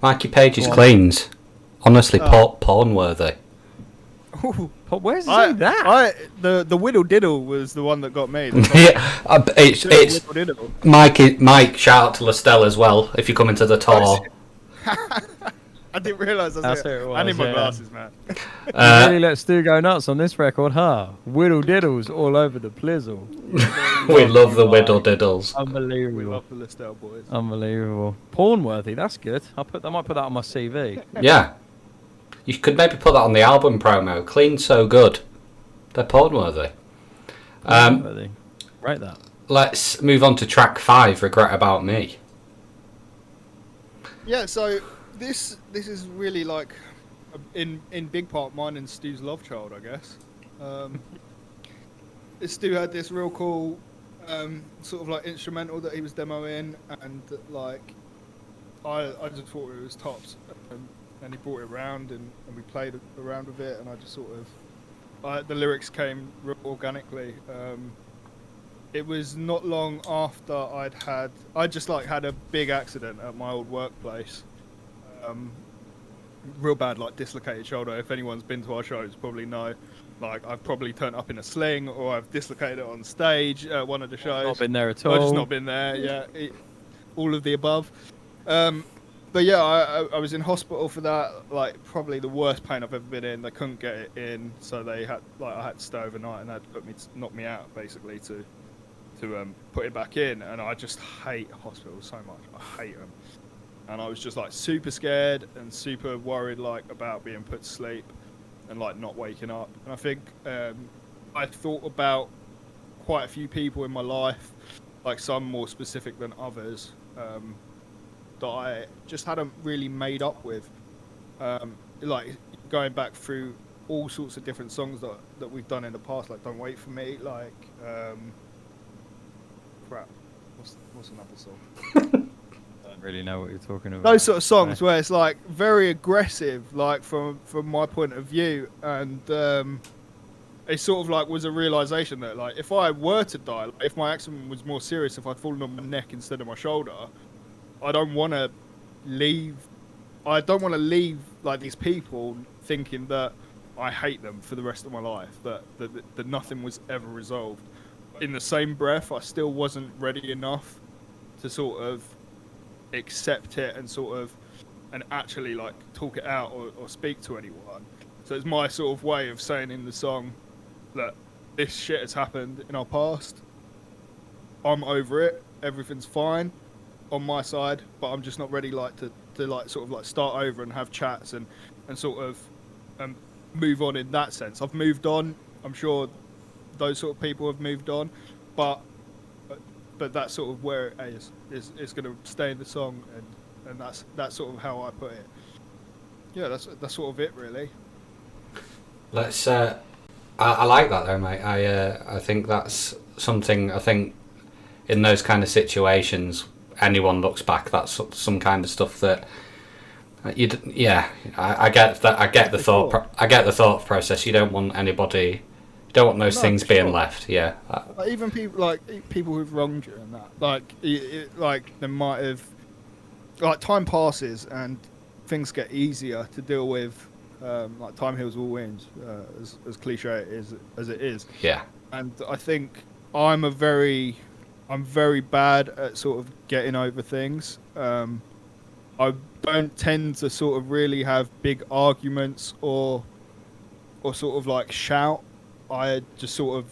Mikey Page's cleans. Honestly, porn worthy. Where's he saying that? The Whittle Diddle was the one that got me. Yeah, it's Mike. Shout out to Lestelle as well. If you come into the tour. I didn't realise that's it. I need my glasses, man. You really let Stu go nuts on this record, huh? Whittle diddles all over the plizzle. We love the whittle diddles. Unbelievable. We love the Lestelle boys. Unbelievable. Porn worthy. That's good. I might put that on my CV. Yeah. You could maybe put that on the album promo. Clean so good. They're porn worthy. Write that. Let's move on to track 5, Regret About Me. Yeah, so this is really like in big part mine and Stu's love child, I guess. Stu had this real cool sort of like instrumental that he was demoing, and like I just thought it was tops, and he brought it around and we played around with it, and I just sort of the lyrics came real organically, it was not long after I just like had a big accident at my old workplace. Real bad, like dislocated shoulder. If anyone's been to our shows, probably know. Like I've probably turned up in a sling, or I've dislocated it on stage at one of the shows. Not been there at all. I've just not been there. Yeah, all of the above. But yeah, I was in hospital for that. Like probably the worst pain I've ever been in. They couldn't get it in, so they had I had to stay overnight, and they had to knock me out basically to put it back in. And I just hate hospitals so much. I hate them. And I was just like super scared and super worried like about being put to sleep and like not waking up. And I think I thought about quite a few people in my life, like some more specific than others, that I just hadn't really made up with. Like going back through all sorts of different songs that we've done in the past, like Don't Wait For Me, like crap, what's another song? I don't really know what you're talking about. Those sort of songs where it's like very aggressive, like from my point of view, and it sort of like was a realization that like if I were to die, like, if my accident was more serious, if I'd fallen on my neck instead of my shoulder, I don't want to leave like these people thinking that I hate them for the rest of my life, that nothing was ever resolved. In the same breath, I still wasn't ready enough to sort of accept it and actually like talk it out or speak to anyone. So it's my sort of way of saying in the song that this shit has happened in our past. I'm over it. Everything's fine on my side, but I'm just not ready like to like sort of like start over and have chats and sort of move on in that sense. I've moved on. I'm sure those sort of people have moved on, but that's sort of where it is going to stay in the song, and that's sort of how I put it. Yeah, that's sort of it really. Let's. I like that though, mate. I think that's something. I think in those kind of situations, anyone looks back. That's some kind of stuff that you. Yeah, I get that. I get the thought. I get the thought process. You don't want anybody. Don't want those things being left. Yeah. Like even people who've wronged you and that, like they might have, like time passes and things get easier to deal with. Like time heals all wounds, as cliche as it is. Yeah. And I think I'm very bad at sort of getting over things. I don't tend to sort of really have big arguments or sort of like shout. I just sort of,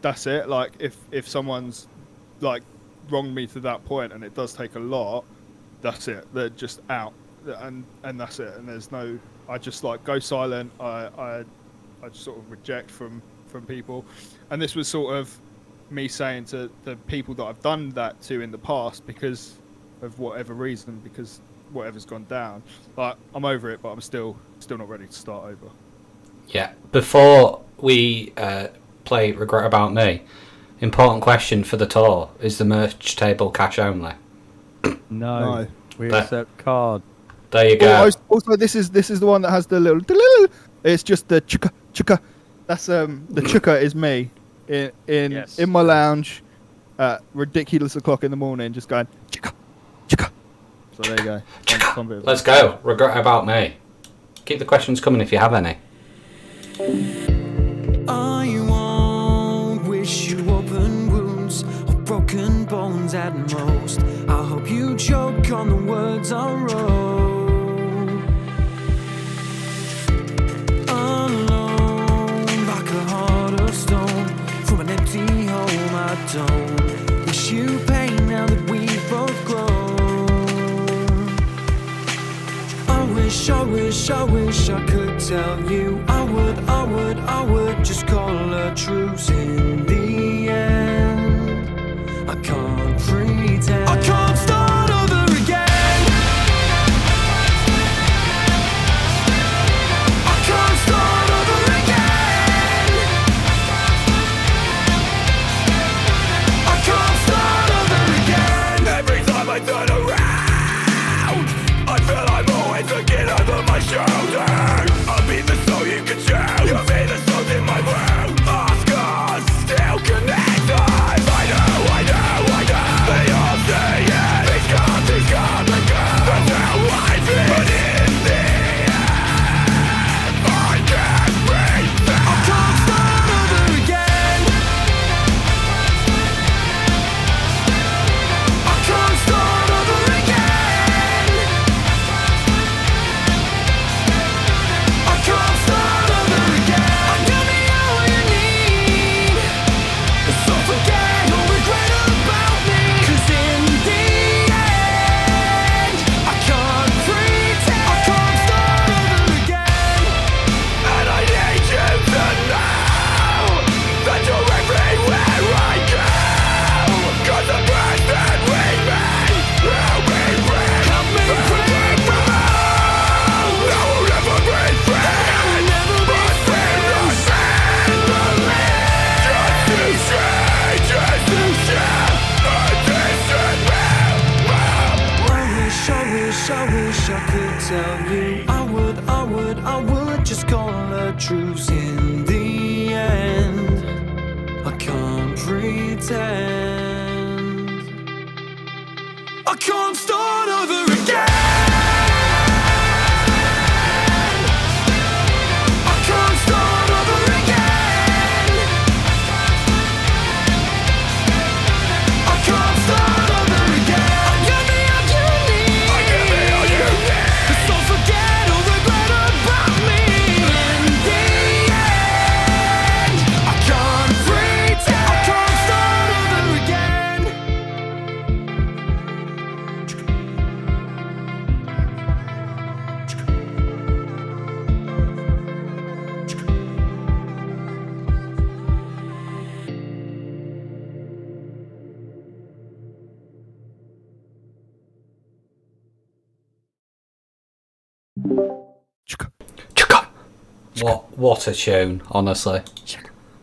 that's it. Like if someone's like wronged me to that point, and it does take a lot, that's it. They're just out, and that's it. And there's no, I just like go silent. I just sort of reject from people. And this was sort of me saying to the people that I've done that to in the past, because of whatever reason, because whatever's gone down, like I'm over it, but I'm still not ready to start over. Yeah. Before we play Regret About Me, important question for the tour: is the merch table cash only? No. We accept card. There you go. Also, this is the one that has the little. It's just the chuka. That's the chuka is me in my lounge at ridiculous o'clock in the morning, just going chuka. So there you go. Let's go. Regret About Me. Keep the questions coming if you have any. I won't wish you open wounds or broken bones at most. I hope you choke on the words I wrote. Alone, like a heart of stone, from an empty home. I don't wish you pain now that we've both grown. I wish I could tell you I would just call a truce in the end. I can't pretend. I can't start over again. I can't start over again. I can't start over again. Every time I turn around, I feel I'm always looking over my shoulder. I'll be the soul you can choose. You'll be the salt in my world. Our scars still I can't start over again. I can't start over again. I can't start over again. I'll give me all you need. I'll give me all you need. Just don't forget or regret about me. In the end, I can't pretend. I can't start over again. What a tune, honestly.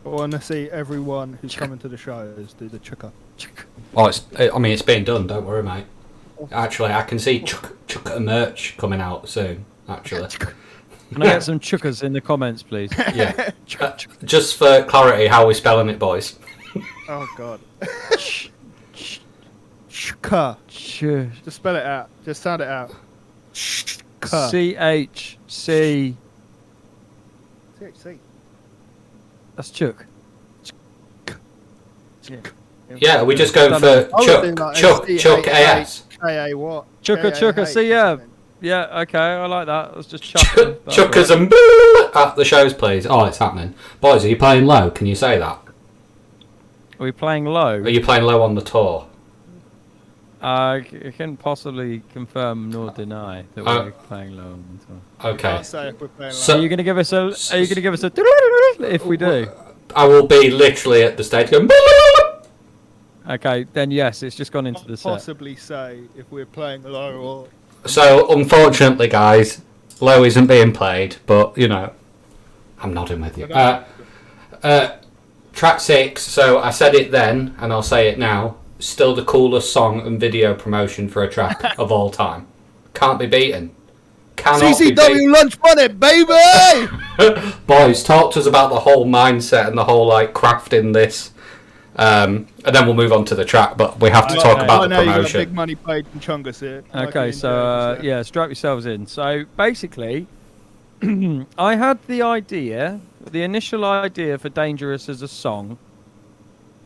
I want to see everyone who's coming to the shows do the chukka. Oh, it's being done. Don't worry, mate. Actually, I can see chukka merch coming out soon. Actually, Can I get some chuckers in the comments, please? yeah. Just for clarity, how are we spelling it, boys? Oh god. Chukka. Just spell it out. Just sound it out. Chukka. CHC. THC. That's Chuck. Yeah, are we just going for Chuck AS? KA what? Chukka. See, yeah. Yeah, okay, I like that. Let's just chuck Chuckers and at the shows, please. Oh, it's happening. Boys, are you playing low? Can you say that? Are we playing low? Are you playing low on the tour? I can possibly confirm nor deny that we're playing low on the tour. Okay. Can't say if we're playing So- Are you gonna give us a? Are you gonna give us a? If we do. I will be literally at the stage going. Okay, then yes, it's just gone into the set. possibly say if we're playing low or. So, unfortunately, guys, low isn't being played, but, you know, I'm nodding with you. Track 6, so I said it then, and I'll say it now, still the coolest song and video promotion for a track of all time. Can't be beaten. Cannot be beaten. CCW lunch money, baby! Boys, talk to us about the whole mindset and the whole, like, crafting this. And then we'll move on to the track, but we have to talk about the You got promotion. big money paid from Chungus here. Okay, so yeah, strap yourselves in. So basically, I had the initial idea for Dangerous as a song,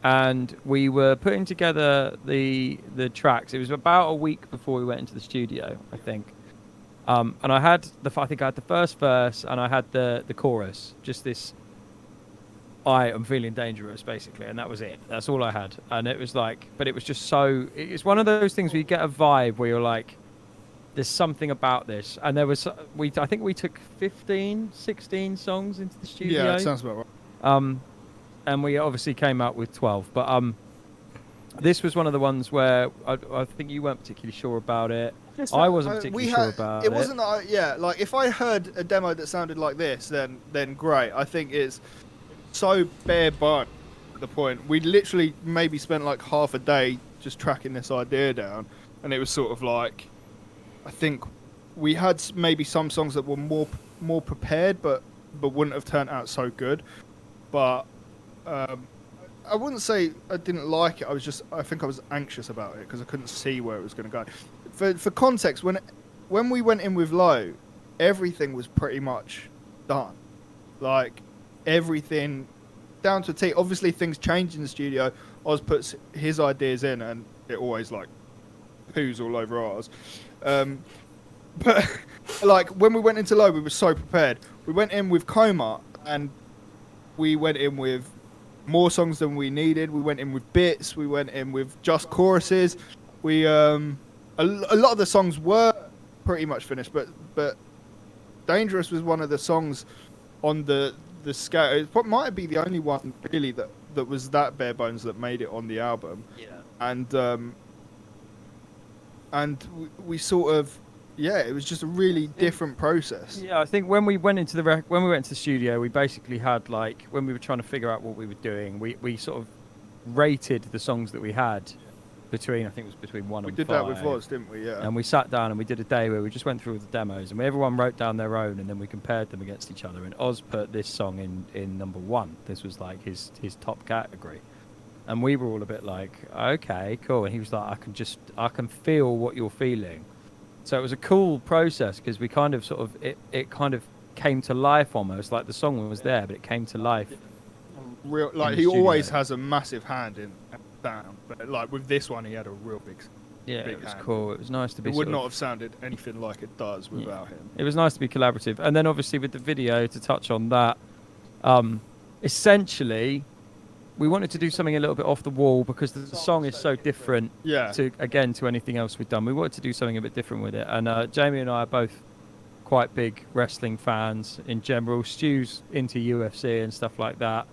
and we were putting together the tracks. It was about a week before we went into the studio, I think. And I had the first verse and I had the chorus, just this. I am feeling dangerous, basically, and that was it. That's all I had, and it was like, but it was just so. It's one of those things where you get a vibe where you're like, "There's something about this," and there was. I think we took 15, 16 songs into the studio. Yeah, that sounds about right. And we obviously came out with 12, but this was one of the ones where I think you weren't particularly sure about it. I wasn't particularly sure about it. It wasn't that. Like if I heard a demo that sounded like this, then great. I think it's so bare bones at the point. We literally maybe spent like half a day just tracking this idea down, and it was sort of like, I think we had maybe some songs that were more prepared, but wouldn't have turned out so good. But I wouldn't say I didn't like it. I think I was anxious about it because I couldn't see where it was going to go. For context, when we went in with Low, everything was pretty much done. Like everything down to a T. Obviously, things change in the studio. Oz puts his ideas in, and it always like poos all over ours. But like when we went into Low, we were so prepared. We went in with Coma, and we went in with more songs than we needed. We went in with bits. We went in with just choruses. We a lot of the songs were pretty much finished, but Dangerous was one of the songs on the scale. It might be the only one really that was that bare bones that made it on the album. Yeah. And we sort of, yeah, it was just a really different process. Yeah, I think when we went into the studio, we basically had like when we were trying to figure out what we were doing, we sort of rated the songs that we had between, I think it was between 1 and 5. We did that with Oz, didn't we? Yeah. And we sat down and we did a day where we just went through all the demos and everyone wrote down their own and then we compared them against each other. And Oz put this song in number 1. This was like his top category. And we were all a bit like, okay, cool. And he was like, I can feel what you're feeling. So it was a cool process because we kind of it kind of came to life almost, like the song was there, but it came to life. Real, like he always has a massive hand in sound, but like with this one, he had a real big. Yeah, big it was hand. cool. It was nice to be. It would not have sounded anything like it does without him. It was nice to be collaborative, and then obviously with the video, to touch on that, essentially, we wanted to do something a little bit off the wall because the song is so different. To anything else we've done. We wanted to do something a bit different with it, and Jamie and I are both quite big wrestling fans in general. Stu's into UFC and stuff like that.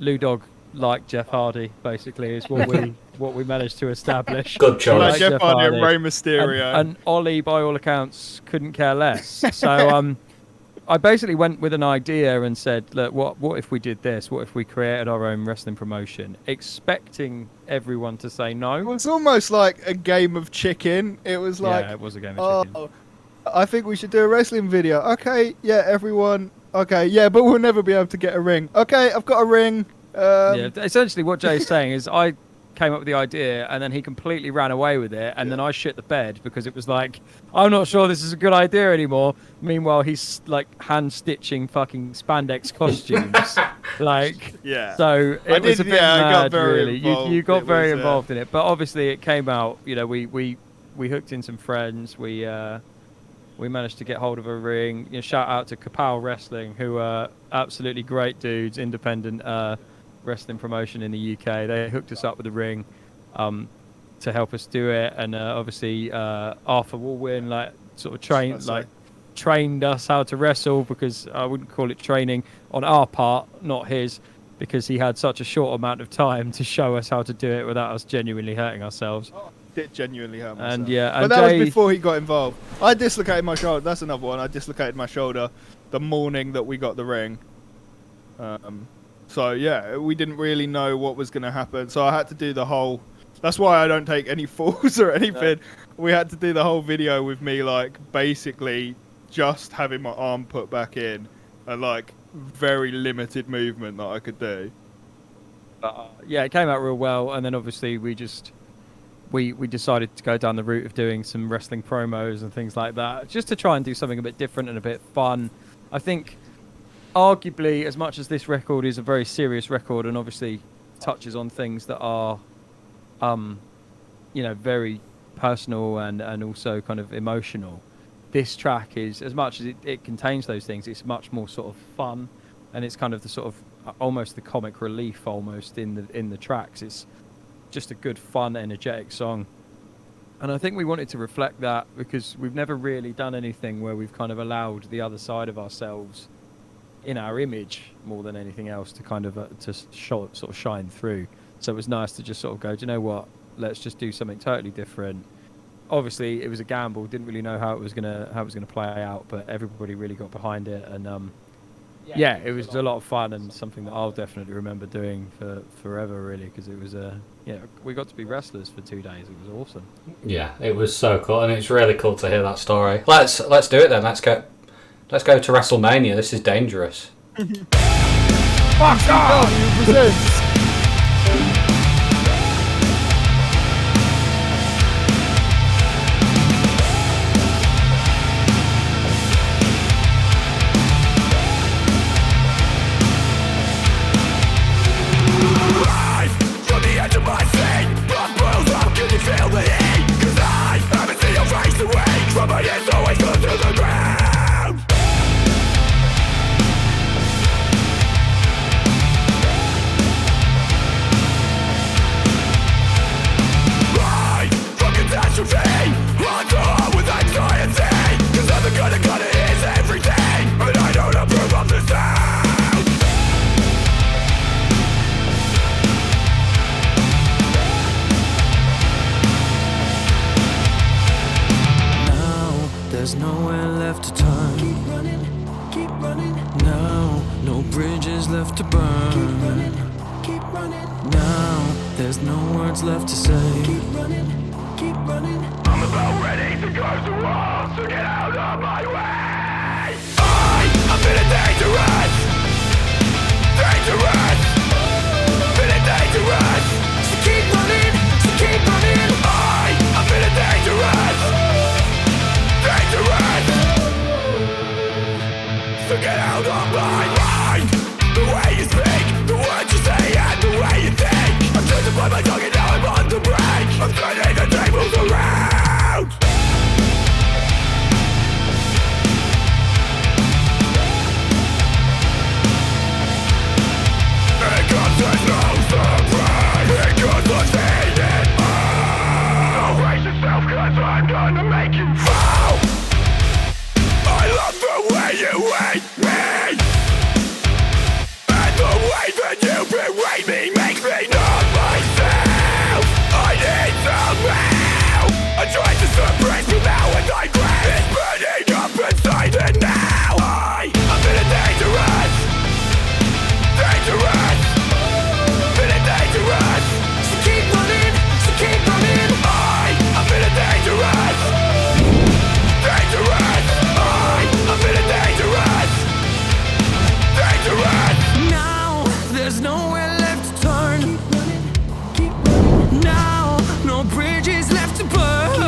Lou Dog like Jeff Hardy, basically, is what we managed to establish. Good choice. Like Jeff Hardy and Rey Mysterio. And Ollie, by all accounts, couldn't care less. So I basically went with an idea and said, look, what if we did this? What if we created our own wrestling promotion? Expecting everyone to say no. It was almost like a game of chicken. It was like, yeah, it was a game of chicken. I think we should do a wrestling video. Okay, yeah, everyone. Okay, yeah, but we'll never be able to get a ring. Okay, I've got a ring. Yeah, essentially what Jay's saying is I came up with the idea and then he completely ran away with it, and then I shit the bed because it was like, I'm not sure this is a good idea anymore. Meanwhile, he's like hand stitching fucking spandex costumes. Like, yeah. So it was a bit mad, really. You got very involved in it, but obviously it came out. You know, we hooked in some friends. We managed to get hold of a ring. You know, shout out to Kapow Wrestling, who are absolutely great dudes, independent wrestling promotion in the UK. They hooked us up with a ring to help us do it, and obviously Arthur Walwyn trained us how to wrestle, because I wouldn't call it training on our part, not his, because he had such a short amount of time to show us how to do it without us genuinely hurting ourselves. Did genuinely hurt myself. And yeah, but that was before he got involved. I dislocated my shoulder. That's another one. I dislocated my shoulder the morning that we got the ring. So yeah, we didn't really know what was going to happen. So I had to do the whole. That's why I don't take any falls or anything. No. We had to do the whole video with me, like, basically just having my arm put back in and like very limited movement that I could do. Yeah, it came out real well, and then obviously we decided to go down the route of doing some wrestling promos and things like that, just to try and do something a bit different and a bit fun. I think, arguably, as much as this record is a very serious record and obviously touches on things that are, very personal and also kind of emotional, this track is, as much as it contains those things, it's much more sort of fun, and it's kind of the sort of almost the comic relief almost in the tracks. It's just a good, fun, energetic song, and I think we wanted to reflect that because we've never really done anything where we've kind of allowed the other side of ourselves in our image more than anything else to kind of sort of shine through. So it was nice to just sort of go, do you know what, let's just do something totally different. Obviously it was a gamble, didn't really know how it was gonna play out, but everybody really got behind it, and yeah, it was a lot of fun and something that I'll definitely remember doing for forever, really, because it was we got to be wrestlers for 2 days. It was awesome. Yeah, it was so cool, and it's really cool to hear that story. Let's do it then. Let's go to WrestleMania. This is dangerous. Fuck off! Presents. There's nowhere left to turn. Keep running. Now, no bridges left to burn. Keep running. Now, there's no words left to say. Keep running. I'm about ready to go to war, so get out of my way. I'm feeling dangerous. Feeling feeling dangerous. So keep running, so keep running. I'm feeling dangerous. Dangerous. So get out of my mind. The way you speak, the words you say, and the way you think. I'm trying to find my tongue and now I'm on the break. I'm turning the tables around. Because there's no surprise. Because I'm seeing it all. So brace yourself, cause I'm gonna make you fall. I love the way you hate me. And the way that you berate me makes me not myself. I need some help. I try to suppress but now and I grab. It's burning up inside and now I'm feeling dangerous. Dangerous. Feeling dangerous. So keep running, so keep running. I'm feeling dangerous. Dangerous. I'm feeling dangerous. Dangerous. Now there's nowhere left to turn. Now no bridges left to burn.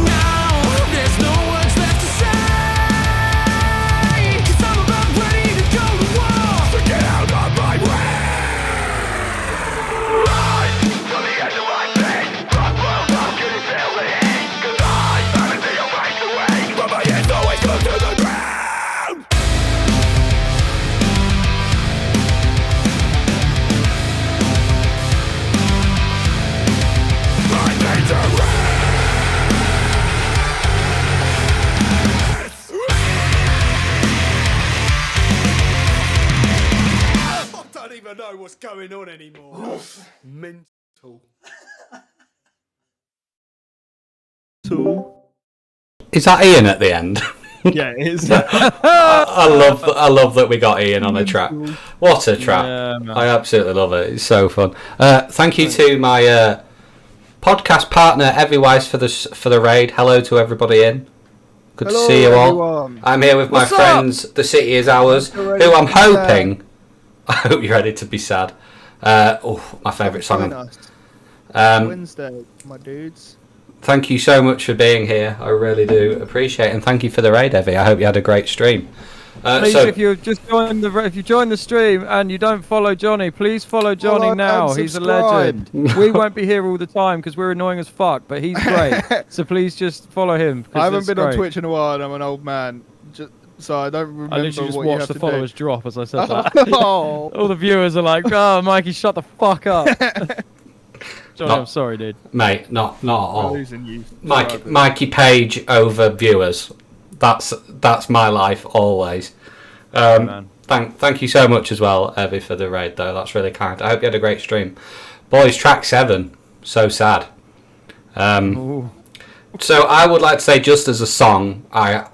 Now there's no words left to say. 'Cause I'm about ready to go to war. So get out of my way. Right to the end of my thing. Rockwell, how can you feel the heat? 'Cause I haven't seen your face away. But my ears always go to the ground. I'm dangerous. I don't even know what's going on anymore. Mental. Is that Ian at the end? Yeah, it is. I love that we got Ian on a track. What a track! Yeah, man. I absolutely love it. It's so fun. Thank you to my podcast partner Evywise for the raid. Hello to everybody in. Good Hello, to see you all. everyone. I'm here with my What's up? friends, The City is Ours, Ready who I'm to be sad. hoping. I hope you're ready to be sad. My favourite Join song. us. Um, Wednesday, my dudes. Thank you so much for being here. I really do appreciate it, and thank you for the raid, Evie. I hope you had a great stream. Please, So if you just joined if you join the stream and you don't follow Johnny, please follow Johnny Follow now. and He's a subscribe. legend. We won't be here all the time because we're annoying as fuck, but he's great. So please just follow him. 'Cause I haven't it's been on great. Twitch in a while, and I'm an old man, so I don't remember I literally just what you watched have the to followers do. drop as I said that. Oh, All the viewers are like, "Oh, Mikey, shut the fuck up." Johnny, Not- I'm sorry, dude. mate, not at I'm all. losing you. Mikey Page over viewers. That's my life always. Man. Thank you so much as well, Evie, for the raid though. That's really kind. I hope you had a great stream. Boys, track 7. So sad. Ooh. So I would like to say, just as a song, I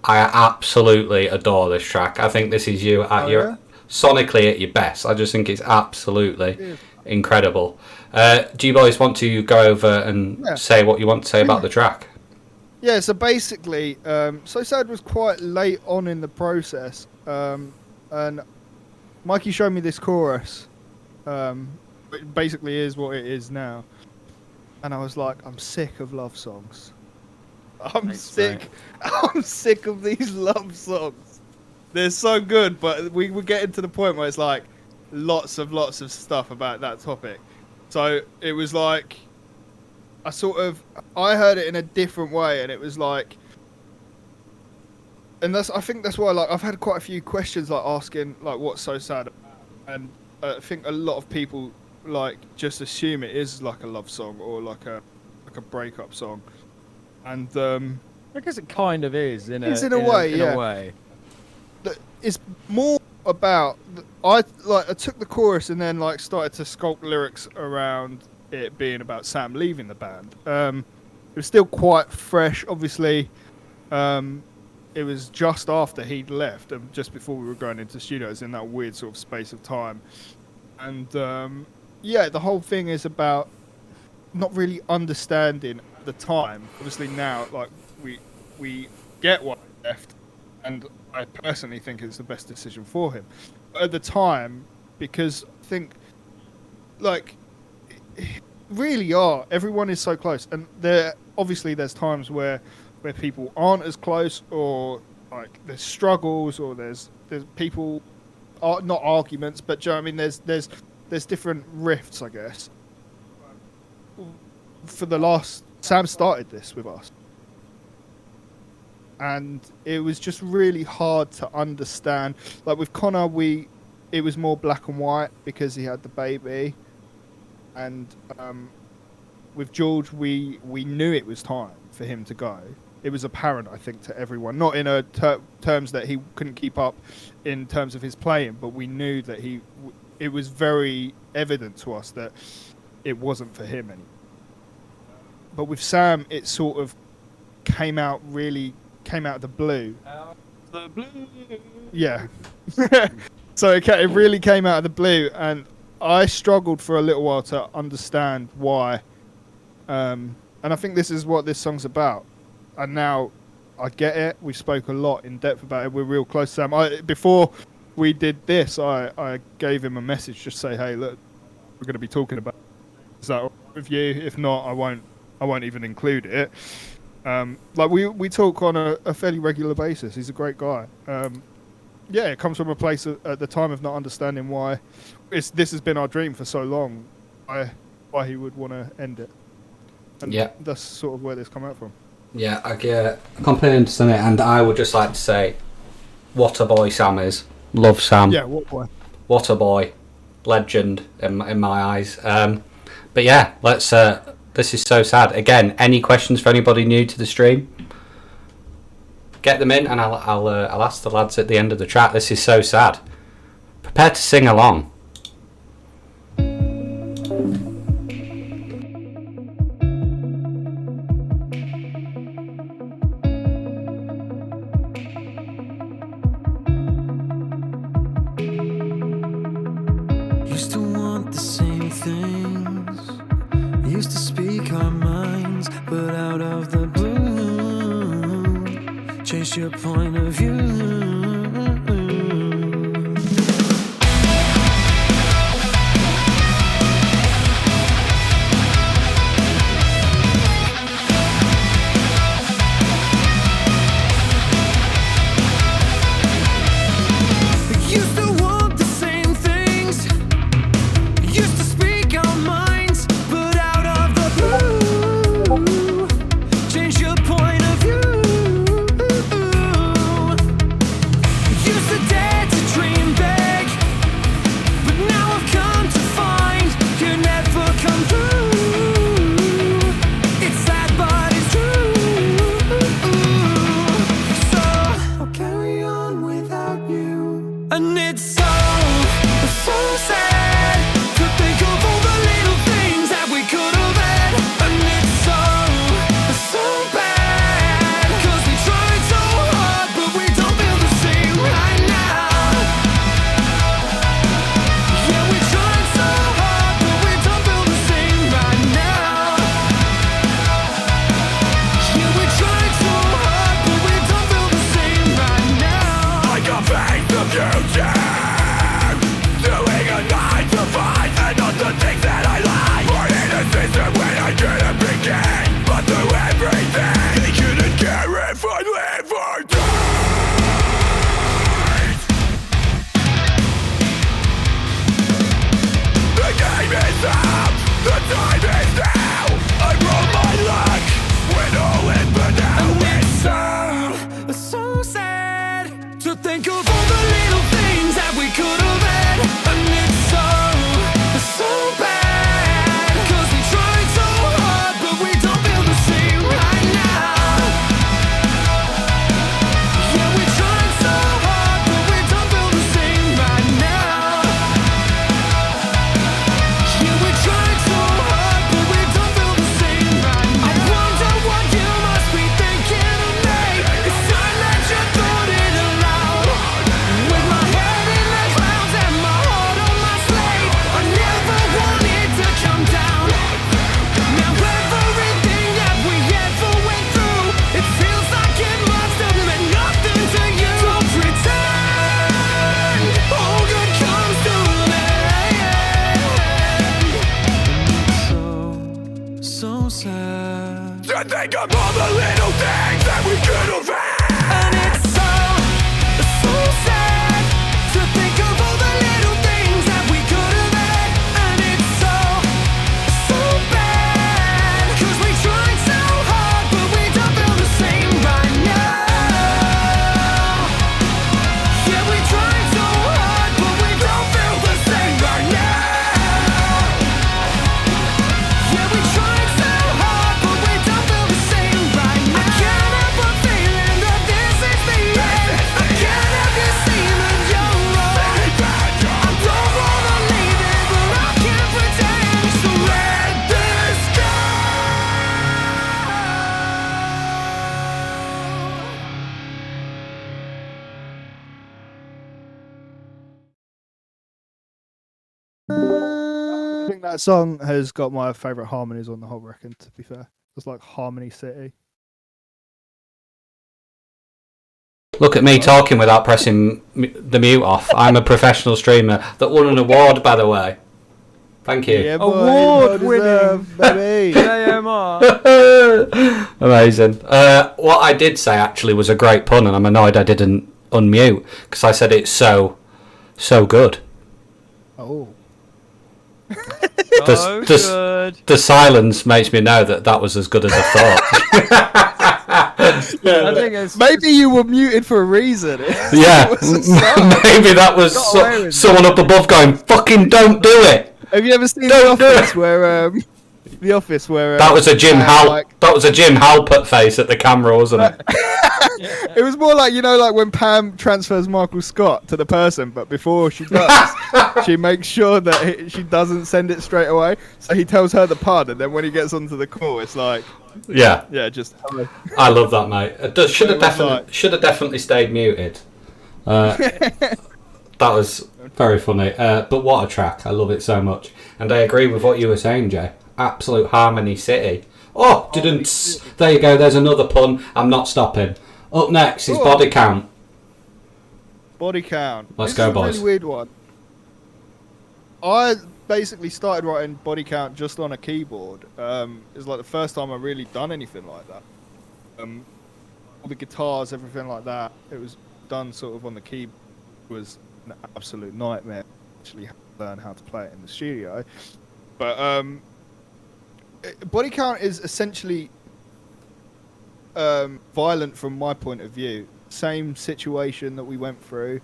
absolutely adore this track. I think this is you at your sonically at your best. I just think it's absolutely incredible. Do you boys want to go over and say what you want to say about the track? Yeah, so basically, So Sad was quite late on in the process, and Mikey showed me this chorus, which basically is what it is now, and I was like, I'm sick of love songs. I'm sick of these love songs. They're so good, but we were getting to the point where it's like lots of stuff about that topic. So it was like, I heard it in a different way, and it was like, and I think that's why, like, I've had quite a few questions, like, asking, like, what's so sad, and I think a lot of people, like, just assume it is, like, a love song, or, like a breakup song, and, I guess it kind of is in a way, in yeah. a way. It's more about, I took the chorus and then, like, started to sculpt lyrics around it being about Sam leaving the band. It was still quite fresh, obviously. It was just after he'd left, and just before we were going into studios, in that weird sort of space of time. And the whole thing is about not really understanding at the time. Obviously now, like, we get why he left, and I personally think it's the best decision for him. But at the time, because I think, like, really are. Everyone is so close, and there's times where people aren't as close, or like there's struggles, or there's people not arguments, but do you know what I mean? There's different rifts, I guess. Sam started this with us, and it was just really hard to understand. Like with Connor, it was more black and white because he had the baby, and with George, we knew it was time for him to go. It was apparent, I think, to everyone, not in terms that he couldn't keep up in terms of his playing, but we knew that it was very evident to us that it wasn't for him anymore. But with Sam, it sort of came out of the blue. Out the blue. Yeah. So it really came out of the blue, and I struggled for a little while to understand why. And I think this is what this song's about. And now I get it. We spoke a lot in depth about it. We're real close, Sam. Before we did this, I gave him a message, just say, hey, look, we're going to be talking about it. Is that all right with you? If not, I won't even include it. Like we talk on a fairly regular basis. He's a great guy. Yeah, it comes from a place at the time of not understanding why this has been our dream for so long. Why he would want to end it. And that's sort of where this come out from. Yeah, I completely understand it, and I would just like to say, what a boy Sam is. Love Sam. Yeah, what boy? What a boy. Legend in my eyes. But yeah, let's. This is so sad. Again, any questions for anybody new to the stream? Get them in, and I'll ask the lads at the end of the track. This is so sad. Prepare to sing along. Used to want the same things, used to speak our minds, but out of the blue, chase your point of view. can think of all the little things that we could have had. And it's so sad to think of all the little things that we could have had. And it's so bad, 'cause we tried so hard, but we don't feel the same right now. Yeah, we tried so hard, but we don't feel the same right now. Yeah, we tried so hard, but we don't feel the same right now. I can't help but feeling that this is the end. I can't help but seeing that you're wrong. I don't wanna leave it, but I can't pretend. So let this go. I think that song has got my favourite harmonies on the whole record, to be fair. It's like Harmony City. Look at me talking without pressing the mute off. I'm a professional streamer that won an award, by the way. Thank you. Yeah, boy, Award well winning. deserved, baby. AMR. Amazing. What I did say actually was a great pun, and I'm annoyed I didn't unmute because I said it's so good. Oh. So good. The silence makes me know that was as good as I thought. I think it's Maybe you were muted for a reason. Yeah, It was a song. maybe that was Got away with it. someone up above going, "Fucking don't do it." Have you ever seen Don't The do Office where The Office where That was a Jim Hal. like, That was a Jim Halpert face at the camera, wasn't it? it was more like, you know, like when Pam transfers Michael Scott to the person, but before she does, she makes sure that she doesn't send it straight away. So he tells her the pun, and then when he gets onto the call, it's like, Yeah, just hello. I love that, mate. It should have It was definitely stayed muted. That was very funny. But what a track! I love it so much, and I agree with what you were saying, Jay. Absolute Harmony City. Oh, didn't. There you go. There's another pun. I'm not stopping. Up next is Body Count. Body Count. Let's This go, is a boys. really weird one. I basically started writing Body Count just on a keyboard. It's like the first time I really done anything like that. All the guitars, everything like that, it was done sort of on the keyboard. It was an absolute nightmare. Actually, learn how to play it in the studio. But Body Count is essentially violent from my point of view. Same situation that we went through.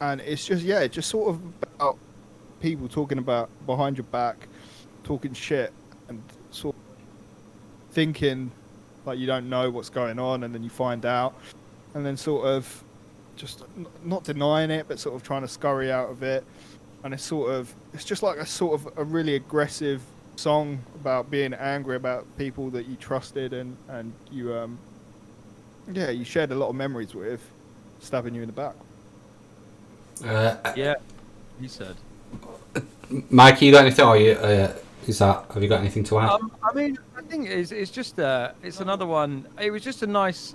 And it's just, it's just sort of about people talking about behind your back, talking shit, and sort of thinking like you don't know what's going on, and then you find out, and then sort of just not denying it, but sort of trying to scurry out of it. And it's just like a really aggressive song about being angry about people that you trusted and you you shared a lot of memories with, stabbing you in the back. yeah. He said. Mikey, you got anything? Or you, have you got anything to add? I mean, I think it's just it's another one. It was just a nice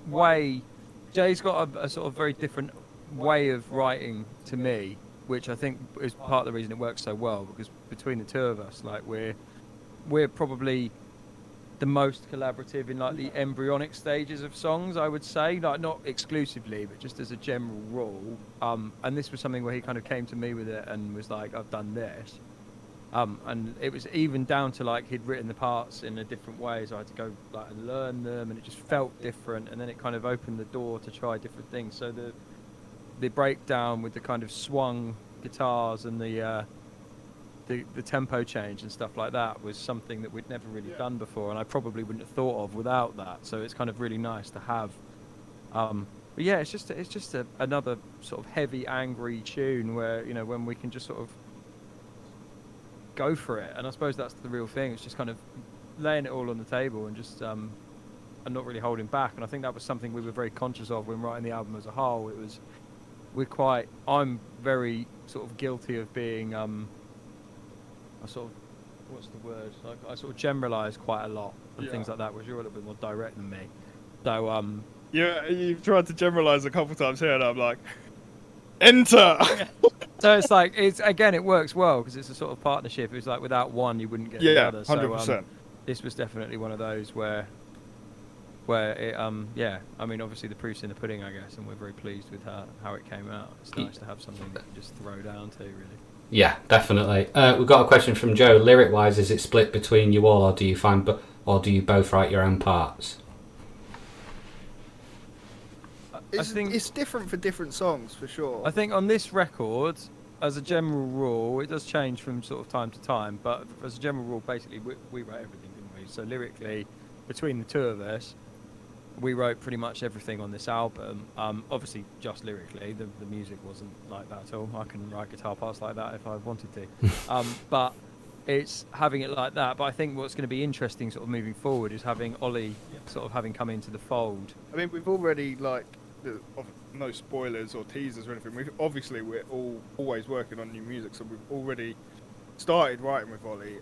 way. Jay's got a sort of very different way of writing to me, which I think is part of the reason it works so well, because between the two of us, like we're probably the most collaborative in like the embryonic stages of songs, I would say, like not exclusively, but just as a general rule. And this was something where he kind of came to me with it and was like, I've done this. And it was even down to like he'd written the parts in a different way, so I had to go like and learn them, and it just felt different. And then it kind of opened the door to try different things. So the breakdown with the kind of swung guitars and the tempo change and stuff like that was something that we'd never really done before, and I probably wouldn't have thought of without that. So it's kind of really nice to have. But yeah, it's just another sort of heavy, angry tune where, you know, when we can just sort of go for it. And I suppose that's the real thing. It's just kind of laying it all on the table and just and not really holding back. And I think that was something we were very conscious of when writing the album as a whole. I'm very sort of guilty of being I sort of, what's the word? Like, I sort of generalise quite a lot and things like that, whereas you're a little bit more direct than me. So You've tried to generalise a couple times here, and I'm like, enter. So it's like it works well because it's a sort of partnership. It's like without one, you wouldn't get the Yeah, other. So, 100%. this was definitely one of those where it I mean, obviously the proof's in the pudding, I guess, and we're very pleased with how it came out. It's nice to have something that you just throw down to, really. Yeah, definitely. We've got a question from Joe. Lyric-wise, is it split between you all, or do you both write your own parts? It's different for different songs, for sure. I think on this record, as a general rule, it does change from sort of time to time, but as a general rule, basically, we wrote everything, didn't we? So lyrically, between the two of us, we wrote pretty much everything on this album. Obviously, just lyrically, the music wasn't like that at all. I can write guitar parts like that if I wanted to. But it's having it like that. But I think what's going to be interesting sort of moving forward is having Ollie sort of having come into the fold. I mean, we've already, like, no spoilers or teasers or anything. We're always working on new music, so we've already started writing with Ollie.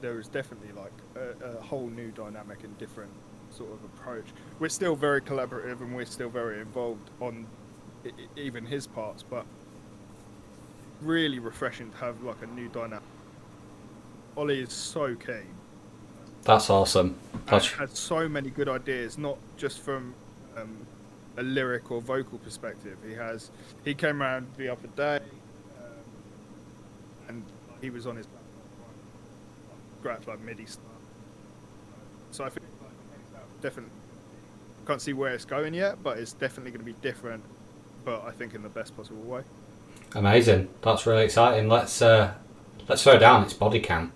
There is definitely like a whole new dynamic and different sort of approach. We're still very collaborative and we're still very involved on even his parts, but really refreshing to have like a new dynamic. Ollie is so keen. That's awesome. And has so many good ideas, not just from a lyric or vocal perspective. He came around the other day and he was on his scratch like MIDI stuff. So I think definitely can't see where it's going yet, but it's definitely going to be different, but I think in the best possible way. Amazing. That's really exciting. Let's throw down its body count.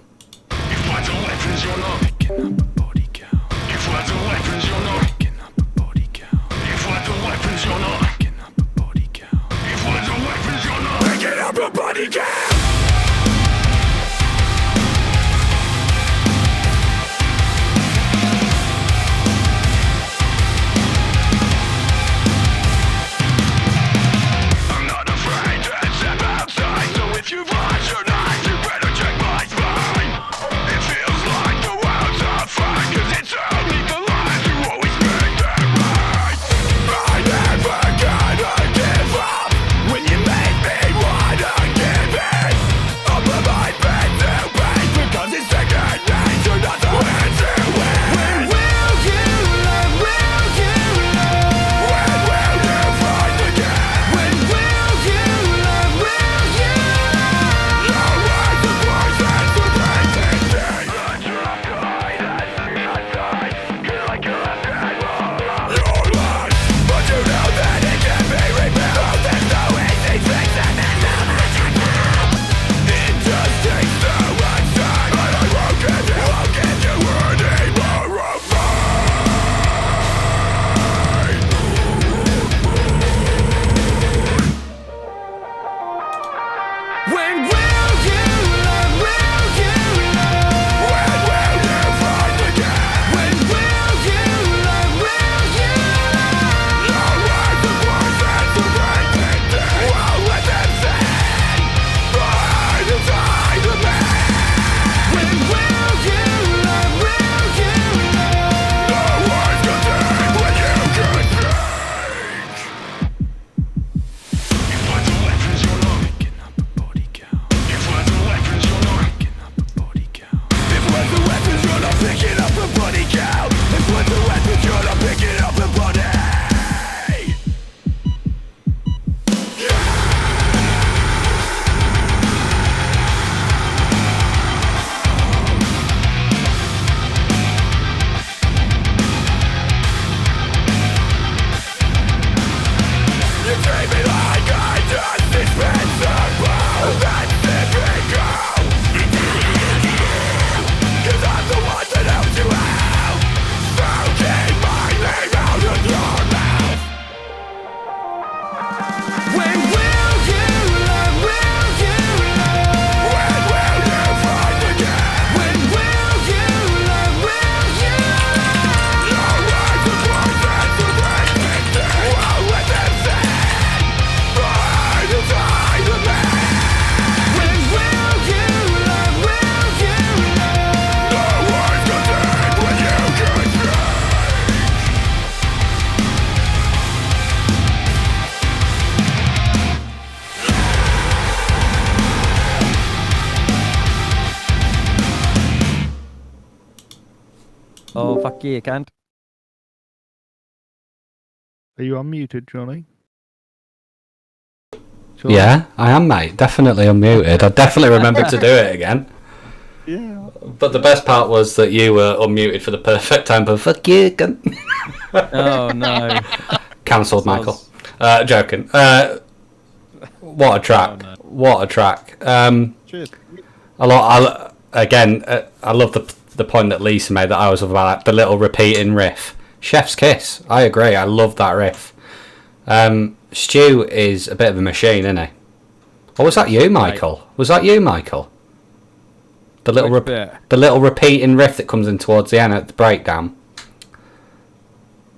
Oh, fuck yeah, cunt. Are you unmuted, Johnny? Yeah, I am, mate. Definitely unmuted. I definitely remembered to do it again. Yeah. But the best part was that you were unmuted for the perfect time. But fuck you, cunt. Oh, no. Cancelled, Michael. Joking. What a track! Oh, no. What a track! Cheers. I love the point that Lisa made that I was about the little repeating riff. Chef's kiss. I agree. I love that riff. Stu is a bit of a machine, isn't he? Or was that you, Michael? Was that you, Michael? The little repeating riff that comes in towards the end at the breakdown.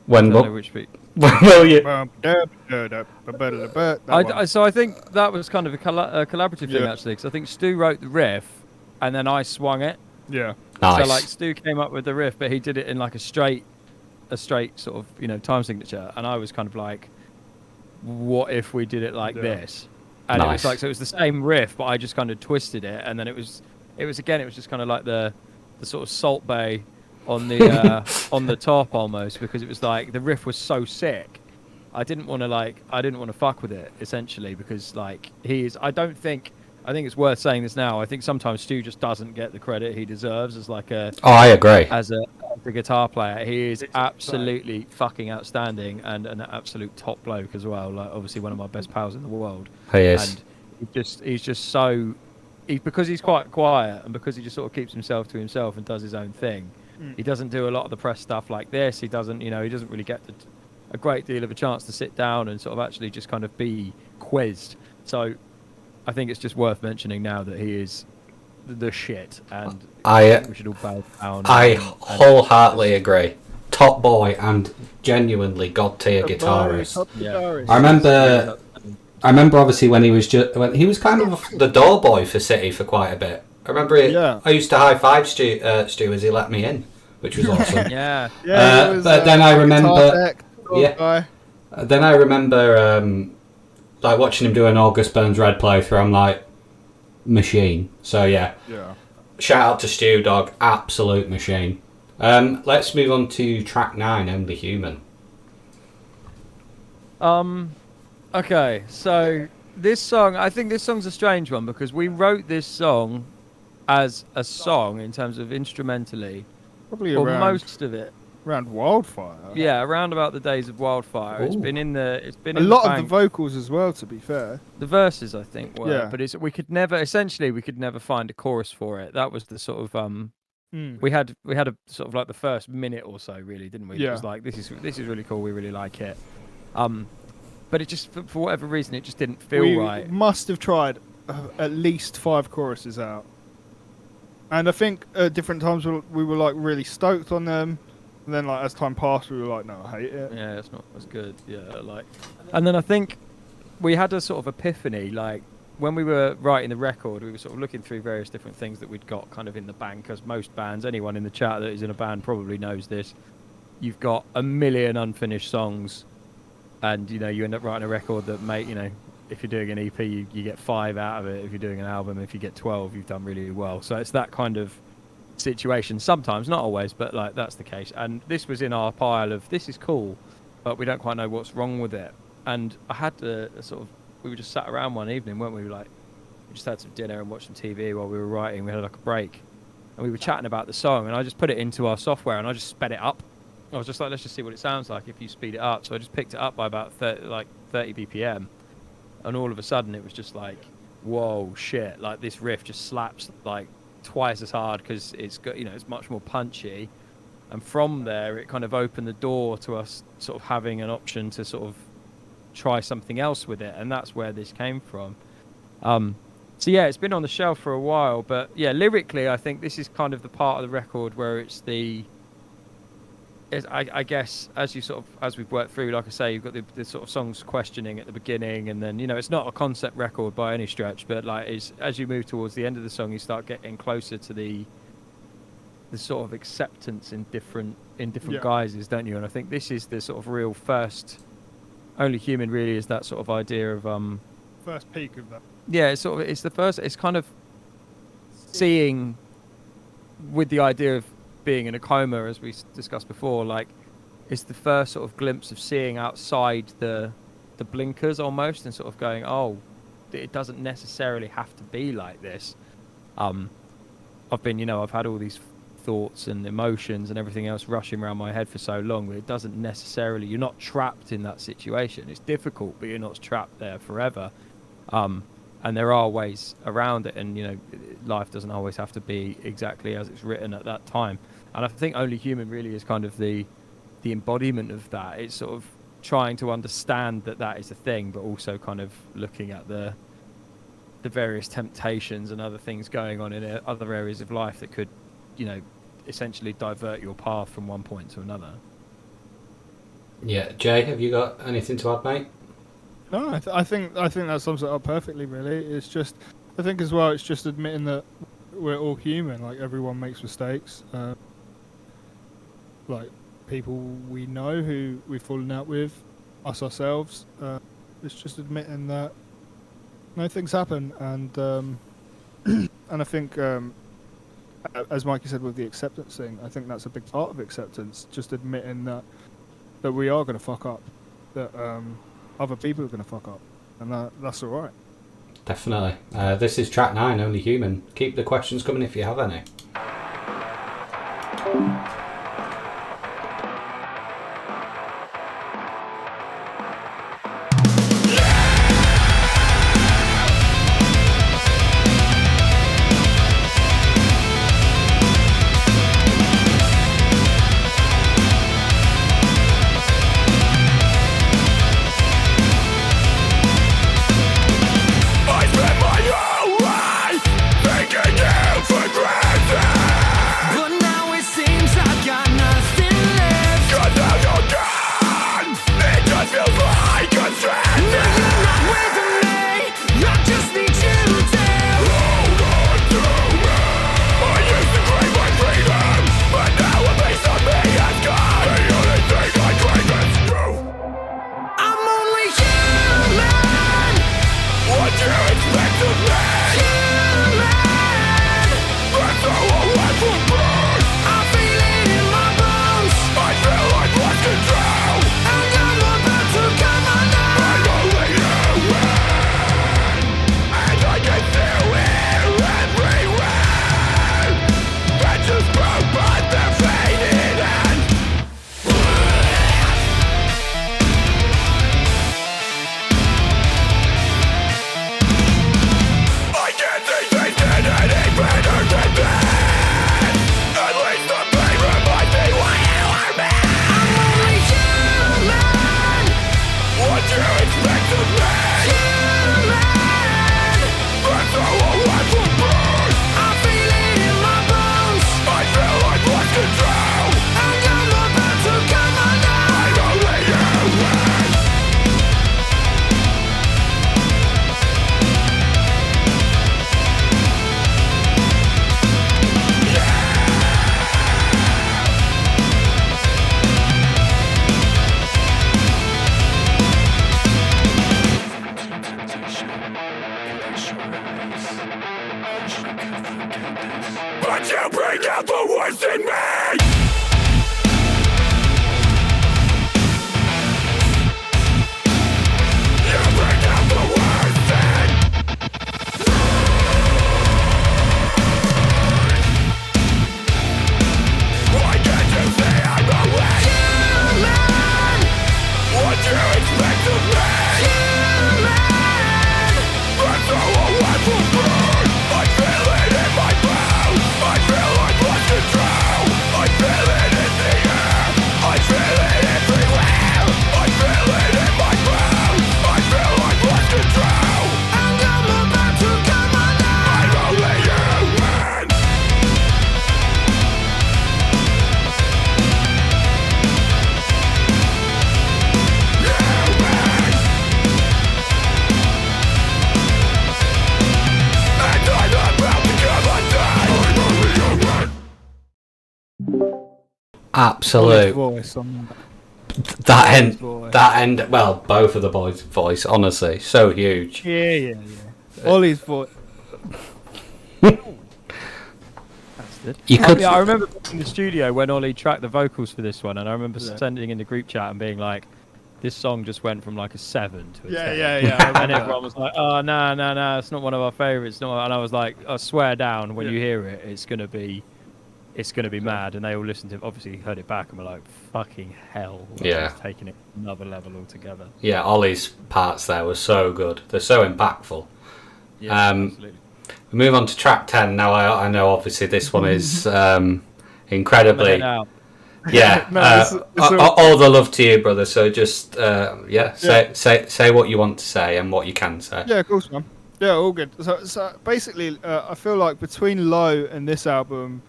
When I don't know which beat. will you? So I think that was kind of a collaborative thing, actually, because I think Stu wrote the riff, and then I swung it. Yeah. Nice. So like Stu came up with the riff, but he did it in like a straight sort of time signature, and I was kind of like, what if we did it like this? And it was like, so it was the same riff, but I just kind of twisted it, and then it was just kind of like the sort of Salt Bay on the on the top almost, because it was like the riff was so sick. I didn't want to fuck with it, essentially, because like I think it's worth saying this now. I think sometimes Stu just doesn't get the credit he deserves as like a. Oh, I agree. As a guitar player, he is absolutely fucking outstanding and an absolute top bloke as well. Like obviously one of my best pals in the world. He is. And he's just so. Because he's quite quiet and because he just sort of keeps himself to himself and does his own thing. He doesn't do a lot of the press stuff like this. He doesn't really get a great deal of a chance to sit down and sort of actually just kind of be quizzed. So I think it's just worth mentioning now that he is the shit, and we should all bow down. I wholeheartedly agree. Top boy and genuinely god tier guitarist. Yeah. I remember obviously when he was kind of the door boy for City for quite a bit. I remember I used to high five Stu as he let me in, which was awesome. Yeah. But then I remember, then I remember like watching him do an August Burns Red playthrough. I'm like, machine. So yeah. Shout out to Stu, dog, absolute machine. Let's move on to track 9, Only Human. Okay, so I think this song's a strange one because we wrote this song as a song in terms of instrumentally. Probably for around most of it. Around Wildfire. Yeah, around about the days of Wildfire. Ooh. It's been a in lot the of the vocals as well, to be fair. The verses, I think, were. Yeah. But we could never find a chorus for it. That was the sort of we had a sort of like the first minute or so, really, didn't we? Yeah. It was like this is really cool. We really like it. But it just for whatever reason it just didn't feel right. We must have tried at least 5 choruses out, and I think at different times we were like really stoked on them. And then, like, as time passed, we were like, no, I hate it. Yeah, it's not as good. Yeah, like... And then I think we had a sort of epiphany, like, when we were writing the record, we were sort of looking through various different things that we'd got kind of in the bank, as most bands, anyone in the chat that is in a band probably knows this. You've got a million unfinished songs, and, you end up writing a record that, if you're doing an EP, you get 5 out of it. If you're doing an album, if you get 12, you've done really well. So it's that kind of situation sometimes, not always, but like that's the case. And this was in our pile of this is cool, but we don't quite know what's wrong with it. And I had a sort of, we were just sat around one evening, weren't we? We just had some dinner and watched some TV while we were writing. We had like a break, and we were chatting about the song. And I just put it into our software and I just sped it up. I was just like, let's just see what it sounds like if you speed it up. So I just picked it up by about 30 BPM, and all of a sudden it was just like, whoa, shit! Like this riff just slaps like twice as hard because it's got it's much more punchy, and from there it kind of opened the door to us sort of having an option to sort of try something else with it, and that's where this came from. So yeah, it's been on the shelf for a while, but yeah, lyrically I think this is kind of the part of the record where I guess as we've worked through, like I say, you've got the sort of songs questioning at the beginning, and then it's not a concept record by any stretch, but like as you move towards the end of the song, you start getting closer to the sort of acceptance in different guises, don't you? And I think this is the sort of real first. Only Human really is that sort of idea of first peak of that. Yeah, it's the first. It's kind of seeing with the idea of being in a coma, as we discussed before, like, it's the first sort of glimpse of seeing outside the blinkers almost, and sort of going, oh, it doesn't necessarily have to be like this. I've been, I've had all these thoughts and emotions and everything else rushing around my head for so long, but it doesn't necessarily, you're not trapped in that situation. It's difficult, but you're not trapped there forever. And there are ways around it, and life doesn't always have to be exactly as it's written at that time. And I think Only Human really is kind of the embodiment of that. It's sort of trying to understand that is a thing, but also kind of looking at the various temptations and other things going on in other areas of life that could, essentially divert your path from one point to another. Yeah, Jay, have you got anything to add, mate? No, I think that sums it up perfectly. Really, it's just, I think as well, it's just admitting that we're all human. Like, everyone makes mistakes. Like, people we know who we've fallen out with, us ourselves. It's just admitting that things happen, and and I think, as Mikey said with the acceptance thing, I think that's a big part of acceptance. Just admitting that we are going to fuck up, that other people are going to fuck up, and that's all right. Definitely. This is track 9, Only Human. Keep the questions coming if you have any. Absolute. Voice on that end. Well, both of the boys' voice, honestly, so huge. Yeah. Ollie's voice. That's bastard. You could. I remember in the studio when Ollie tracked the vocals for this one, and I remember sending in the group chat and being like, this song just went from like a 7 to a 10. Yeah. And everyone was like, oh, no, it's not one of our favourites. And I was like, I swear down, when you hear it, it's going to be mad. And they all listened to it, obviously heard it back and were like, fucking hell. Yeah. It's taking it another level altogether. Yeah, Ollie's parts there were so good. They're so impactful. Yeah, absolutely. We move on to track 10. Now, I know obviously this one is incredibly... Yeah, all the love to you, brother. So just, say what you want to say and what you can say. Yeah, of course, man. Yeah, all good. So basically, I feel like between Low and this album,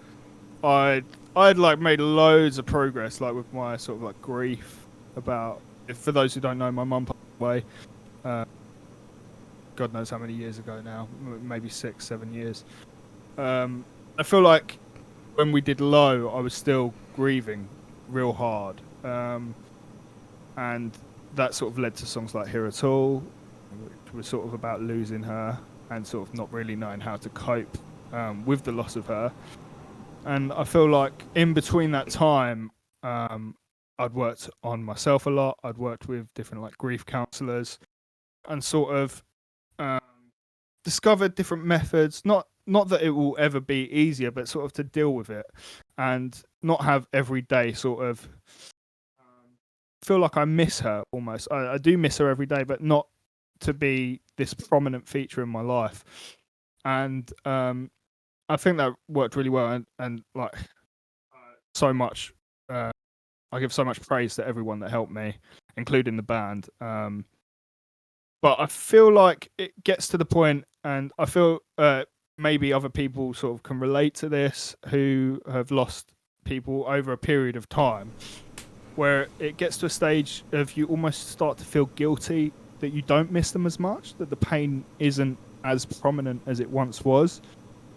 I'd like made loads of progress, like with my sort of like grief about. For those who don't know, my mum passed away. God knows how many years ago now, maybe 6-7 years. I feel like when we did Low, I was still grieving real hard, and that sort of led to songs like Here At All, which was sort of about losing her and sort of not really knowing how to cope with the loss of her. And I feel like in between that time, I'd worked on myself a lot. I'd worked with different like grief counsellors and sort of discovered different methods, not that it will ever be easier, but sort of to deal with it and not have every day sort of feel like I miss her almost. I do miss her every day, but not to be this prominent feature in my life. And I think that worked really well, and like so much. I give so much praise to everyone that helped me, including the band. But I feel like it gets to the point, and I feel maybe other people sort of can relate to this who have lost people over a period of time, where it gets to a stage of you almost start to feel guilty that you don't miss them as much, that the pain isn't as prominent as it once was.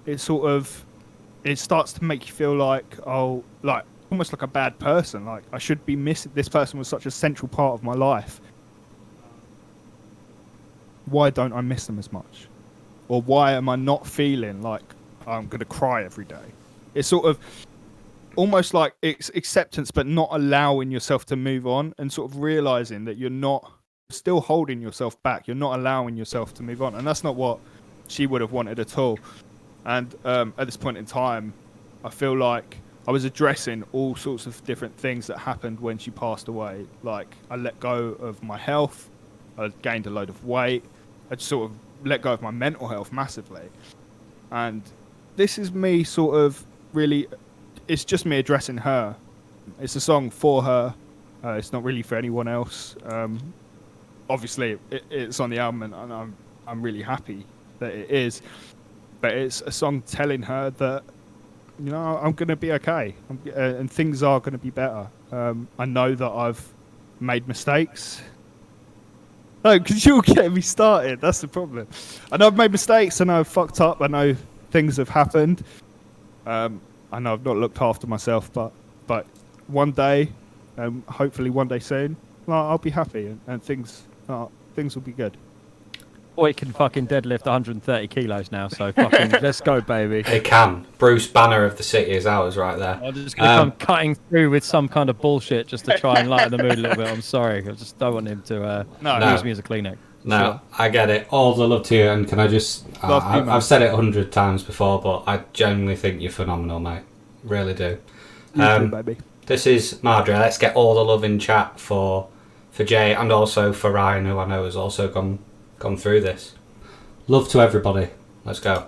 It starts to make you feel like, like almost like a bad person. Like I should be missing. This person was such a central part of my life. Why don't I miss them as much? Or why am I not feeling like I'm going to cry every day? It's sort of almost like it's acceptance, but not allowing yourself to move on, and sort of realizing that you're not still holding yourself back. You're not allowing yourself to move on. And that's not what she would have wanted at all. And at this point in time, I feel like I was addressing all sorts of different things that happened when she passed away. Like I let go of my health. I gained a load of weight. I just sort of let go of my mental health massively. And this is me sort of really, it's just me addressing her. It's a song for her. It's not really for anyone else. Obviously, it's on the album, and I'm really happy that it is. But it's a song telling her that, you know, I'm going to be okay, and things are going to be better. I know that I've made mistakes. No, because you're getting me started. That's the problem. I know I've made mistakes. I know I've fucked up. I know things have happened. I know I've not looked after myself, but one day, hopefully one day soon, I'll be happy, and things will be good. Boy can fucking deadlift 130 kilos now, so fucking let's go, baby. It can. Bruce Banner of the City is ours right there. I'm just going to come cutting through with some kind of bullshit just to try and lighten the mood a little bit. I'm sorry. I just don't want him to use me as a Kleenex. No, Sure. I get it. All the love to you, and can I just... I've said it 100 times before, but I genuinely think you're phenomenal, mate. Really do. You too, baby. This is Mardre. Let's get all the love in chat for Jay, and also for Ryan, who I know has also gone through this. Love to everybody. Let's go.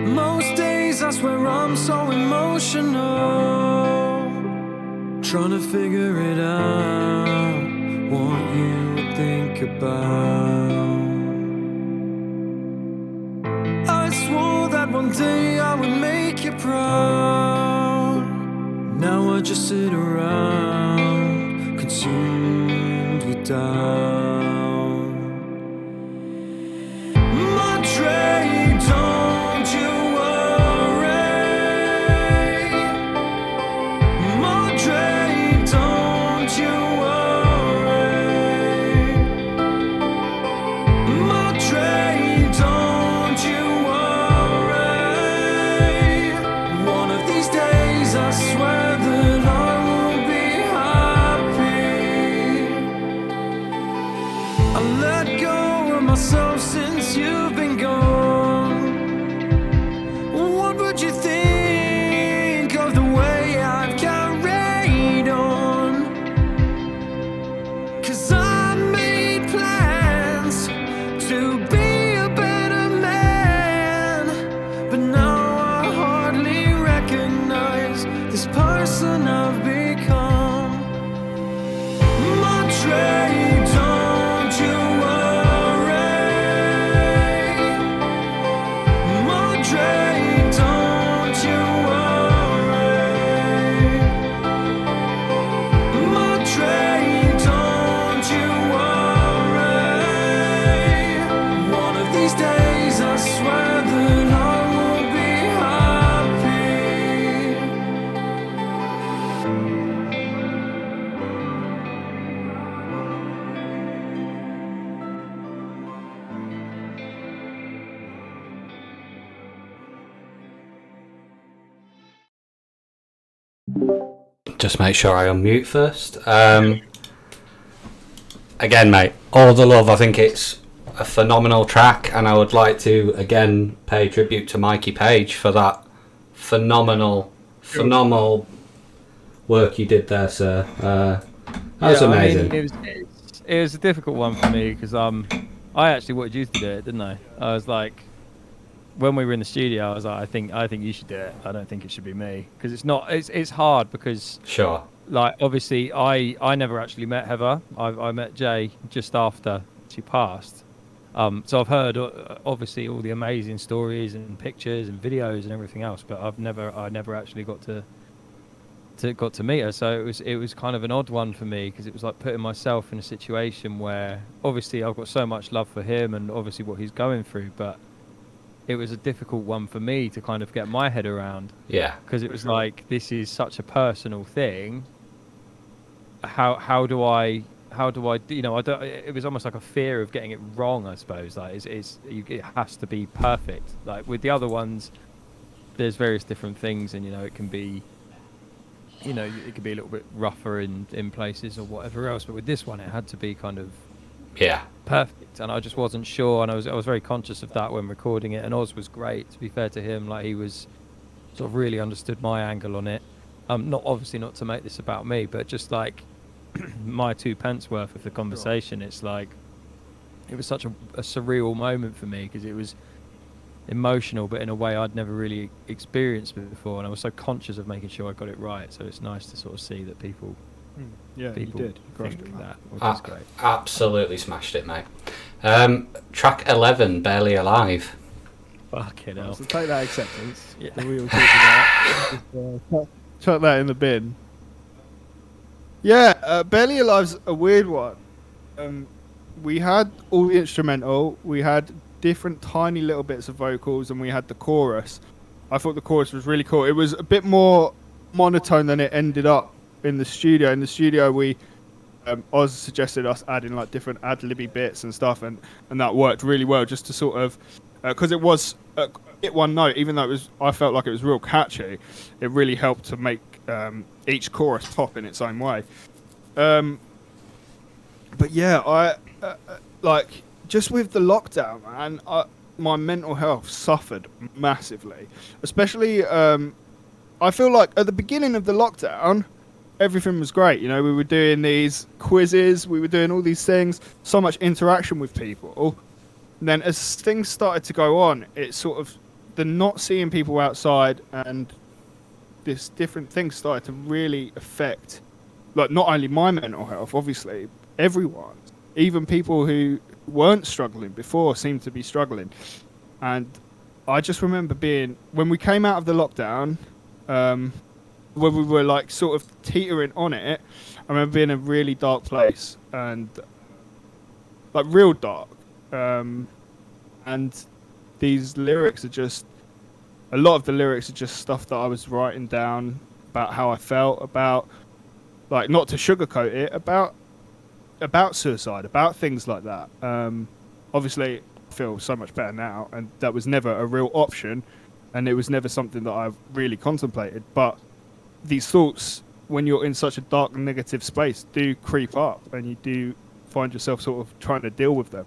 Most days I swear I'm so emotional, trying to figure it out, what you would think about. I swore that one day I would make you proud. Now I just sit around, consumed with doubt. Madre, don't you worry, Just make sure I unmute first. Again, mate, all the love. I think it's a phenomenal track, and I would like to again pay tribute to Mikey Page for that phenomenal work you did there, sir. That was amazing. I mean, it was a difficult one for me because I actually wanted you to do it, didn't I? I was like, when we were in the studio, I was like, I think you should do it. I don't think it should be me because it's hard because Sure. like obviously I never actually met Heather. I met Jay just after she passed. So I've heard obviously all the amazing stories and pictures and videos and everything else, but I never actually got to meet her. So it was kind of an odd one for me because it was like putting myself in a situation where obviously I've got so much love for him and obviously what he's going through, but it was a difficult one for me to kind of get my head around. Yeah. Because it was like, this is such a personal thing. How do I you know, it was almost like a fear of getting it wrong, I suppose. Like it has to be perfect. Like with the other ones, there's various different things, and you know, it can be a little bit rougher in places or whatever else, but with this one it had to be kind of perfect, and I just wasn't sure, and I was very conscious of that when recording it. And Oz was great, to be fair to him. Like he was sort of really understood my angle on it. Not to make this about me, but just like my 2 pence worth of the conversation. It's like it was such a surreal moment for me because it was emotional, but in a way I'd never really experienced before, and I was so conscious of making sure I got it right. So it's nice to sort of see that people you did. think that, which is great. Absolutely smashed it, mate. Track 11, Barely Alive. Fucking hell. So take that acceptance. Yeah. That we all talked about. Chuck that in the bin. Yeah, Barely Alive's a weird one. We had all the instrumental, we had different tiny little bits of vocals, and we had the chorus. I thought the chorus was really cool. It was a bit more monotone than it ended up in the studio. In the studio, we Oz suggested us adding like different ad-libby bits and stuff, and that worked really well just to sort of because it was a bit one note, even though I felt like it was real catchy. It really helped to make each chorus pop in its own way. But yeah, I like just with the lockdown, man, my mental health suffered massively. Especially, I feel like at the beginning of the lockdown, everything was great. You know, we were doing these quizzes, we were doing all these things, so much interaction with people. And then as things started to go on, it's sort of the not seeing people outside and this different things started to really affect, like, not only my mental health, obviously, everyone. Even people who weren't struggling before seemed to be struggling. And I just remember when we came out of the lockdown, when we were like sort of teetering on it, I remember being in a really dark place, and like real dark. And these lyrics are just, a lot of the lyrics are just stuff that I was writing down about how I felt, about, like, not to sugarcoat it, about suicide, about things like that. Obviously, I feel so much better now, and that was never a real option, and it was never something that I've really contemplated. But these thoughts, when you're in such a dark and negative space, do creep up, and you do find yourself sort of trying to deal with them.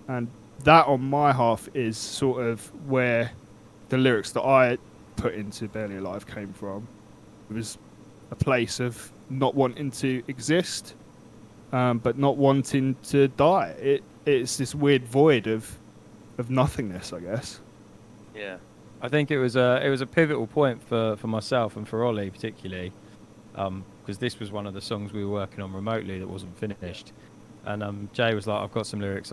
And that, on my half, is sort of where the lyrics that I put into Barely Alive came from. It was a place of not wanting to exist, but not wanting to die. It's this weird void of nothingness, I guess. Yeah, I think it was a pivotal point for myself and for Ollie particularly, because this was one of the songs we were working on remotely that wasn't finished, and Jay was like, I've got some lyrics,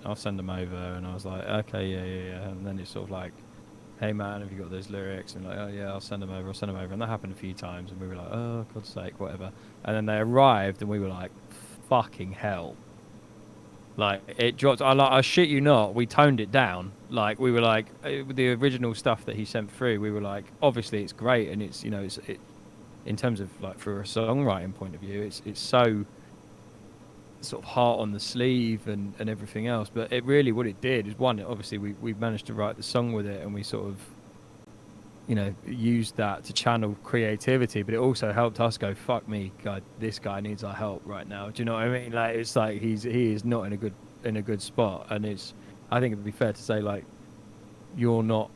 I'll send them over, and I was like, okay, yeah, and then it's sort of like, hey man, have you got those lyrics? And like, oh yeah, I'll send them over, and that happened a few times, and we were like, oh God's sake, whatever. And then they arrived, and we were like, fucking hell. Like, it dropped. I shit you not, we toned it down. Like, we were like, the original stuff that he sent through, we were like, obviously it's great, and it's, you know, it's in terms of like for a songwriting point of view, it's so sort of heart on the sleeve and everything else. But it really, what it did is, one, obviously we managed to write the song with it, and we sort of used that to channel creativity, but it also helped us go, fuck me, God, this guy needs our help right now. Do you know what I mean? Like, it's like he is not in a good spot, and I think it'd be fair to say, like, you're not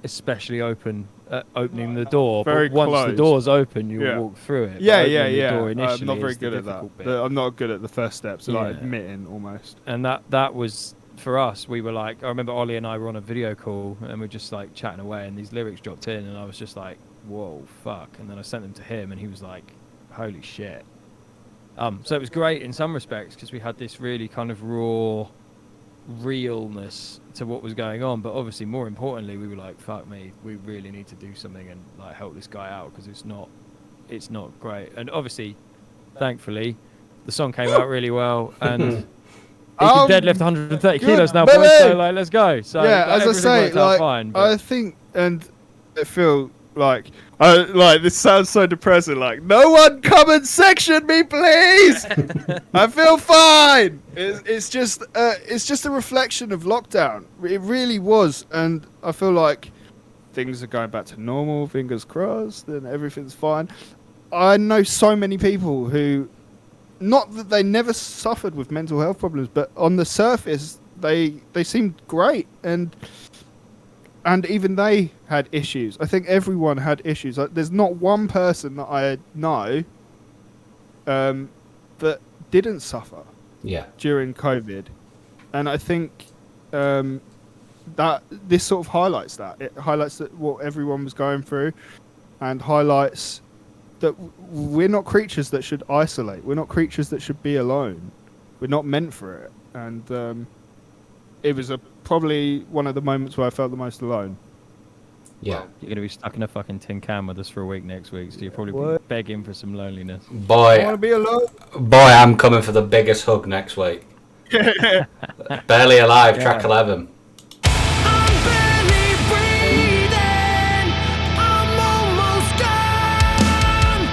especially opening the door, Very but once the closed. door's open, you'll walk through it. Yeah, But yeah, opening the yeah. door I'm initially not very is the good at that. difficult bit. I'm not good at the first steps, like Yeah. admitting almost. And that was, for us, we were like, I remember Ollie and I were on a video call and we're just like chatting away, and these lyrics dropped in, and I was just like, whoa, fuck. And then I sent them to him, and he was like, holy shit. So it was great in some respects, because we had this really kind of raw realness to what was going on, but obviously more importantly, we were like, fuck me, we really need to do something and like help this guy out, because it's not great. And obviously, thankfully, the song came out really well, and he can deadlift 130 kilos now, baby. boys, so like, let's go. So yeah, like, as I say, worked out like, fine, I but think, and I feel like, this sounds so depressing. Like, no one come and section me, please. I feel fine. It's just a reflection of lockdown. It really was, and I feel like things are going back to normal. Fingers crossed, and everything's fine. I know so many people who, not that they never suffered with mental health problems, but on the surface, they seemed great, and even they had issues. I think everyone had issues. Like, there's not one person that I know that didn't suffer during COVID. And I think that this sort of highlights that. It highlights that what everyone was going through, and highlights that we're not creatures that should isolate. We're not creatures that should be alone. We're not meant for it. And it was probably one of the moments where I felt the most alone. Yeah. you're going to be stuck in a fucking tin can with us for a week next week, so you'll probably be begging for some loneliness. I want Boy, to be alone. I'm coming for the biggest hug next week. Barely Alive, track 11. I'm barely breathing, I'm almost gone.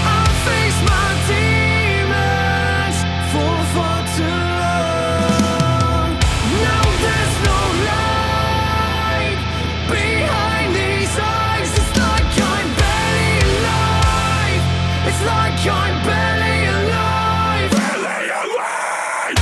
I face my demons for far too long. Now there's no light behind these eyes. It's like I'm barely alive. It's like I'm barely alive. Barely alive.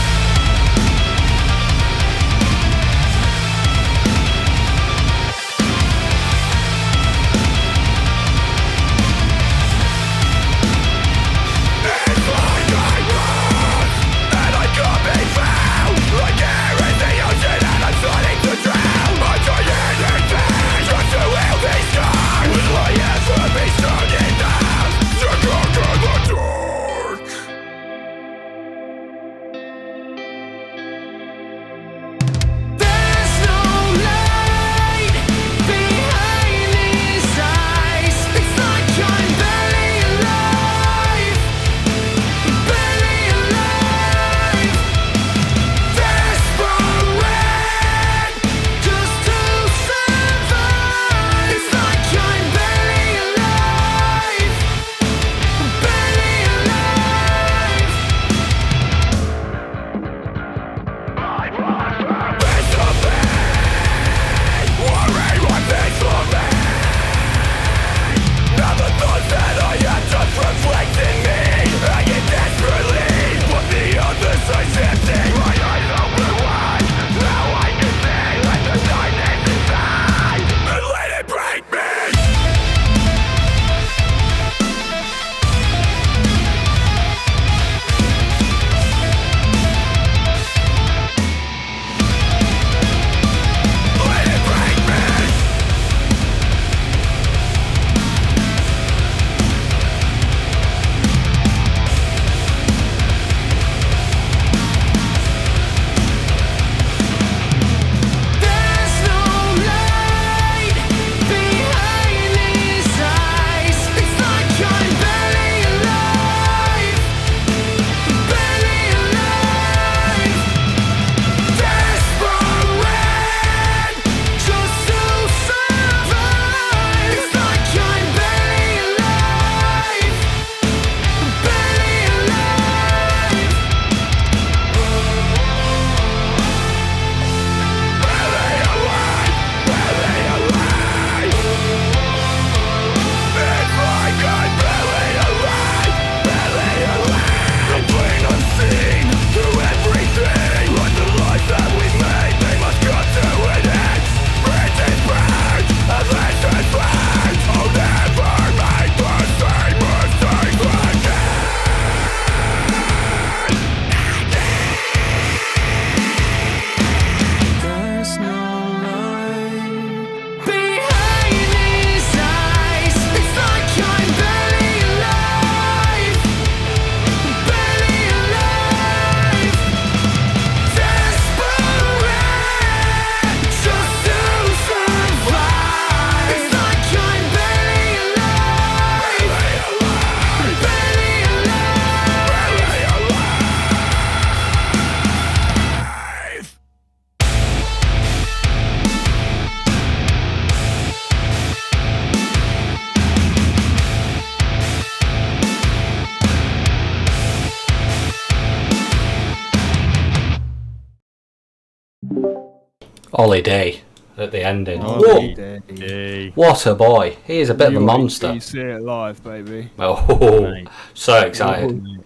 Ollie D at the ending. Ollie Whoa, D. what a boy! He is a bit of a monster. You see it live, baby. Oh, Mate. so excited!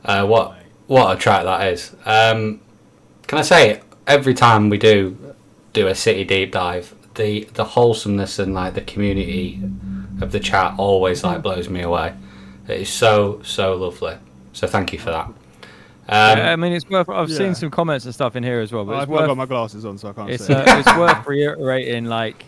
What a track that is. Can I say, every time we do a city deep dive, the wholesomeness and like the community of the chat always like blows me away. It is so lovely. So thank you for that. I mean, it's worth. I've seen some comments and stuff in here as well, but I've it's not worth. got my glasses on, so I can't It's see. it's worth reiterating. Like,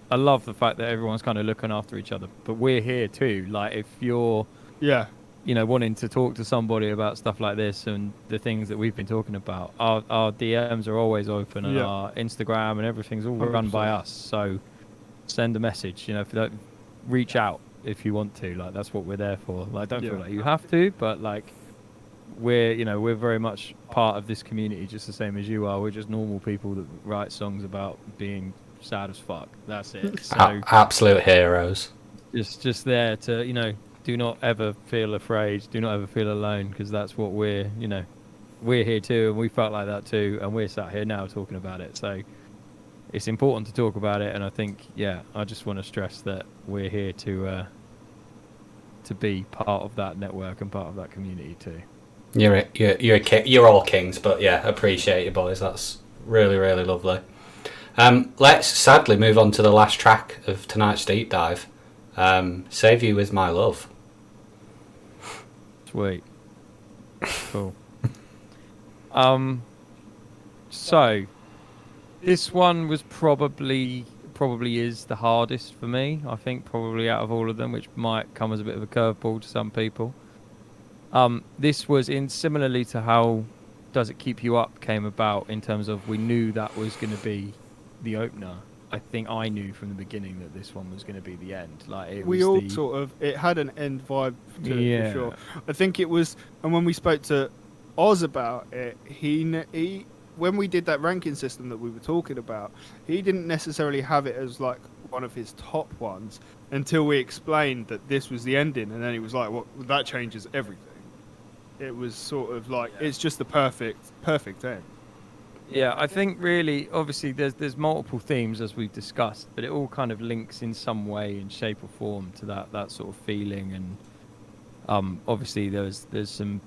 I love the fact that everyone's kind of looking after each other, but we're here too. Like, if you're, Yeah. you know, wanting to talk to somebody about stuff like this and the things that we've been talking about, our DMs are always open, and our Instagram and everything's all run by us. So send a message. You know, if you don't, reach out if you want to. Like, that's what we're there for. Like, don't feel like you have to, but like, we're very much part of this community, just the same as you are. We're just normal people that write songs about being sad as fuck. That's it. So Absolute heroes. just there to, you know, do not ever feel afraid. Do not ever feel alone, because that's what we're here too, and we felt like that too, and we're sat here now talking about it. So it's important to talk about it, and I think, I just want to stress that we're here to be part of that network and part of that community too. You're all kings, but yeah, appreciate you boys. That's really lovely. Let's sadly move on to the last track of tonight's deep dive. Save You With My Love. Sweet. Cool. So this one was probably is the hardest for me. I think probably out of all of them, which might come as a bit of a curveball to some people. This was similarly to how Does It Keep You Up came about, in terms of we knew that was going to be the opener. I think I knew from the beginning that this one was going to be the end. Like, it had an end vibe to it, for sure. I think it was, and when we spoke to Oz about it, he when we did that ranking system that we were talking about, he didn't necessarily have it as like one of his top ones until we explained that this was the ending, and then he was like, "Well, that changes everything." It was sort of like it's just the perfect end. Yeah, I think really, obviously, there's multiple themes as we've discussed, but it all kind of links in some way, in shape or form, to that sort of feeling. And obviously, there's some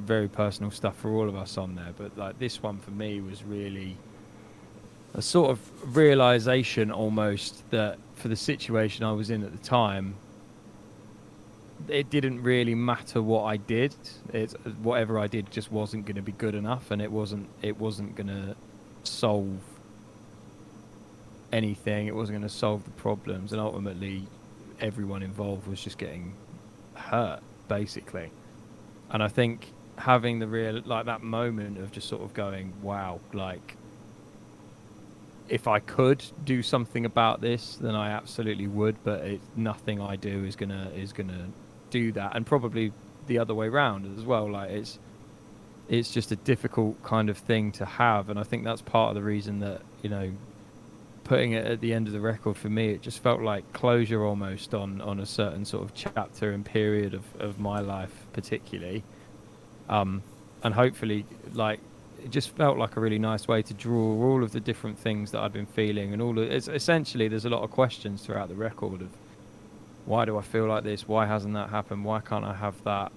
very personal stuff for all of us on there, but like this one for me was really a sort of realization almost that for the situation I was in at the time, it didn't really matter what I did. Whatever I did just wasn't going to be good enough, and it wasn't going to solve anything. It wasn't going to solve the problems, and ultimately, everyone involved was just getting hurt, basically. And I think having that moment of just sort of going, wow, like, if I could do something about this, then I absolutely would. But nothing I do is gonna do that, and probably the other way around as well. Like, it's just a difficult kind of thing to have, and I think that's part of the reason that, you know, putting it at the end of the record for me, it just felt like closure almost on a certain sort of chapter and period of my life particularly, and hopefully, like, it just felt like a really nice way to draw all of the different things that I'd been feeling, and essentially there's a lot of questions throughout the record of, why do I feel like this? Why hasn't that happened? Why can't I have that?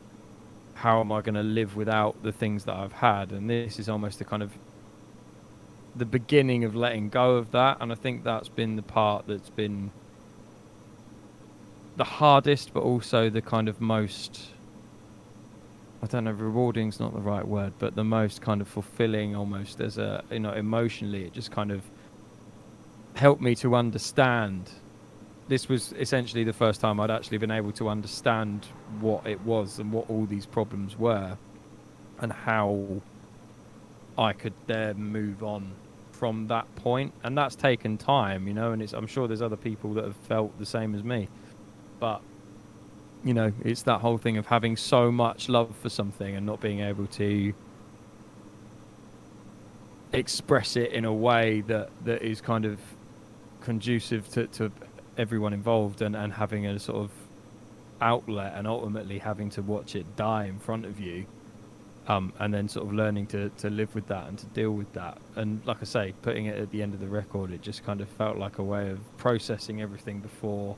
How am I going to live without the things that I've had? And this is almost the beginning of letting go of that. And I think that's been the part that's been the hardest, but also the kind of most, I don't know, rewarding's not the right word, but the most kind of fulfilling almost, as a, you know, emotionally, it just kind of helped me to understand. This was essentially the first time I'd actually been able to understand what it was and what all these problems were, and how I could then move on from that point. And that's taken time, you know, and I'm sure there's other people that have felt the same as me. But, you know, it's that whole thing of having so much love for something and not being able to express it in a way that is kind of conducive to everyone involved, and having a sort of outlet, and ultimately having to watch it die in front of you. and then sort of learning to live with that and to deal with that. And like I say, putting it at the end of the record, it just kind of felt like a way of processing everything before,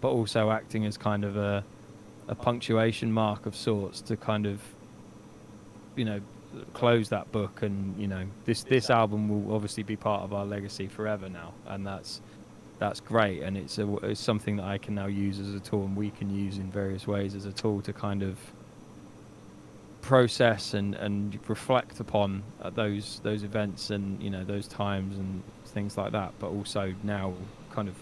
but also acting as kind of a punctuation mark of sorts to kind of, you know, close that book. And, you know, this album will obviously be part of our legacy forever now, and that's great. And it's something that I can now use as a tool, and we can use in various ways as a tool to kind of process and reflect upon those events and, you know, those times and things like that, but also now kind of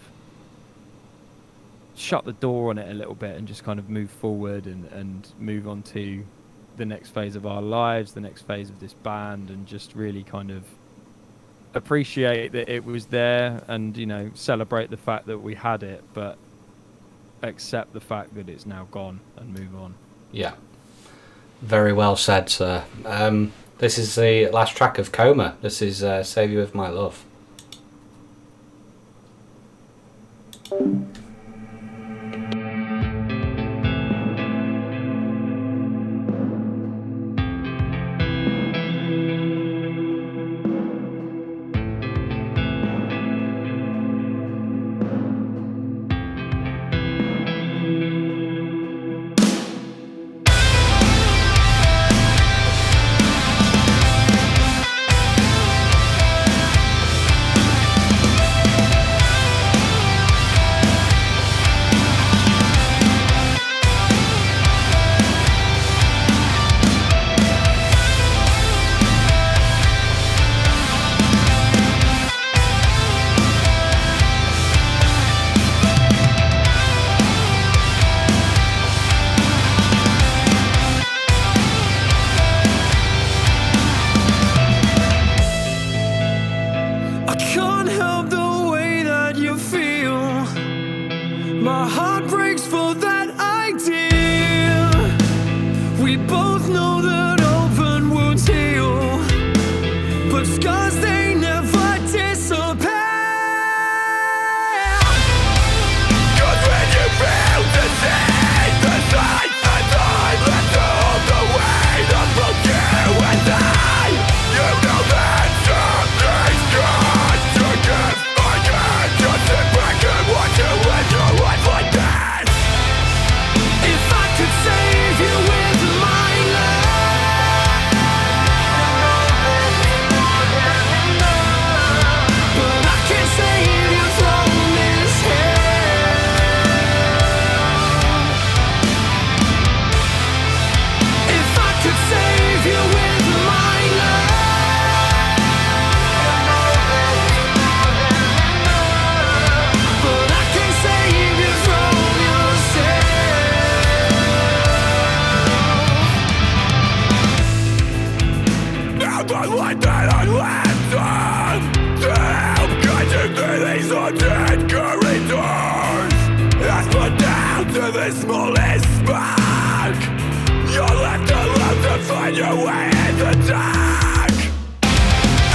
shut the door on it a little bit and just kind of move forward and move on to the next phase of our lives, the next phase of this band, and just really kind of appreciate that it was there and, you know, celebrate the fact that we had it, but accept the fact that it's now gone and move on. Yeah. Very well said, sir. This is the last track of Coma. This is Save You With My Love. My heart breaks for that idea. We both know that open wounds heal, but scars, they never disappear. 'Cause when you feel the same, the sights and time, let all the weight of both you and I, you know that something's got to give. I can't just sit back and watch you live your life like that. If I could save you with my love, but I can't save you from this hell. If I could save you with my love, but I can't save you from yourself. Now the light that I left on, still guiding through these haunted corridors, has put down to the smallest spark. You're left alone to find your way in the dark.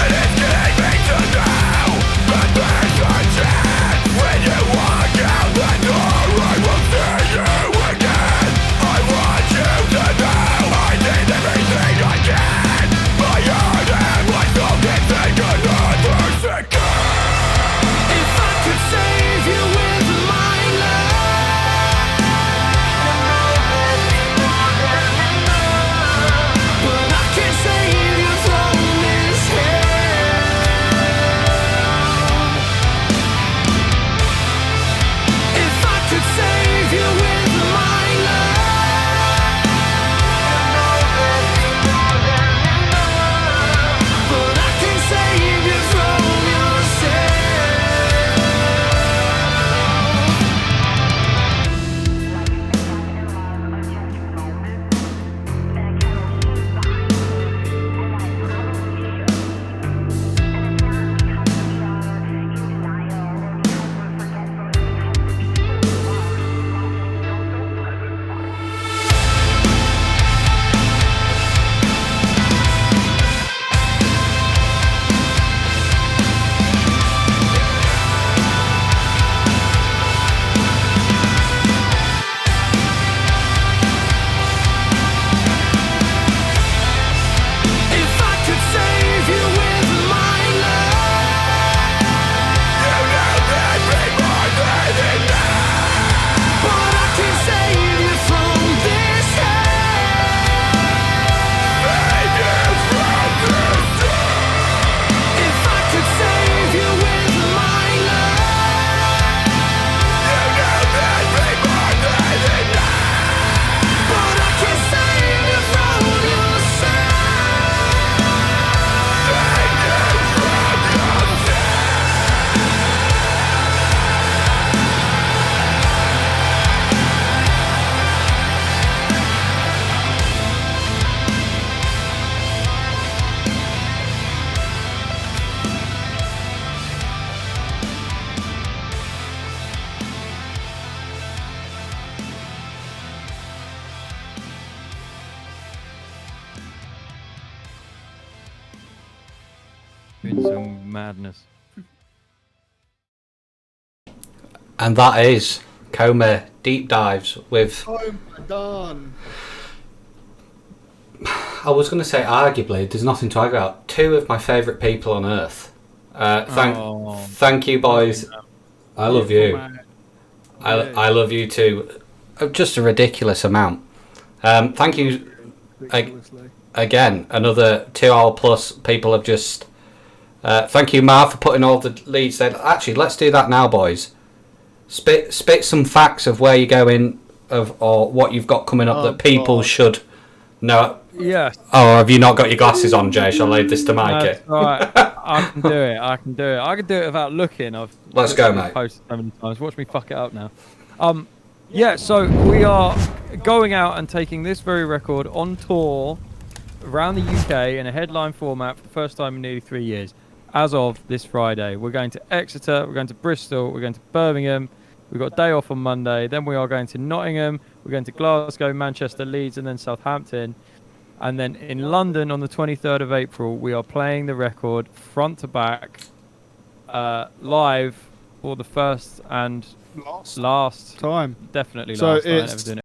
And it's killing me to know that there's a chance when you walk out the door, I will see you again. I want you to know I need everything I can. My heart and my soul can take another second. If I could save you with my love, but I can't save you from Doing some madness. And that is Coma Deep Dives with... Oh my darn. I was going to say arguably, there's nothing to argue about. Two of my favourite people on earth. Thank you, boys. I love you. I love you too. Just a ridiculous amount. Thank you again. Another 2 hour plus. People have just. Thank you, Marv, for putting all the leads there. Actually, let's do that now, boys. Spit some facts of where you're going, or what you've got coming up that people should know. Yeah. Oh, have you not got your glasses on, Jay? Shall I leave this to Mikey? Right. I can do it. I can do it without looking. Let's go, mate. Posted so many times. Watch me fuck it up now. Yeah. So we are going out and taking this very record on tour around the UK in a headline format for the first time in nearly 3 years. As of this Friday, we're going to Exeter. We're going to Bristol. We're going to Birmingham. We've got a day off on Monday. Then we are going to Nottingham. We're going to Glasgow, Manchester, Leeds, and then Southampton. And then in London on the 23rd of April, we are playing the record front to back, live for the first and last time. Definitely So last. I ain't it's ever doing it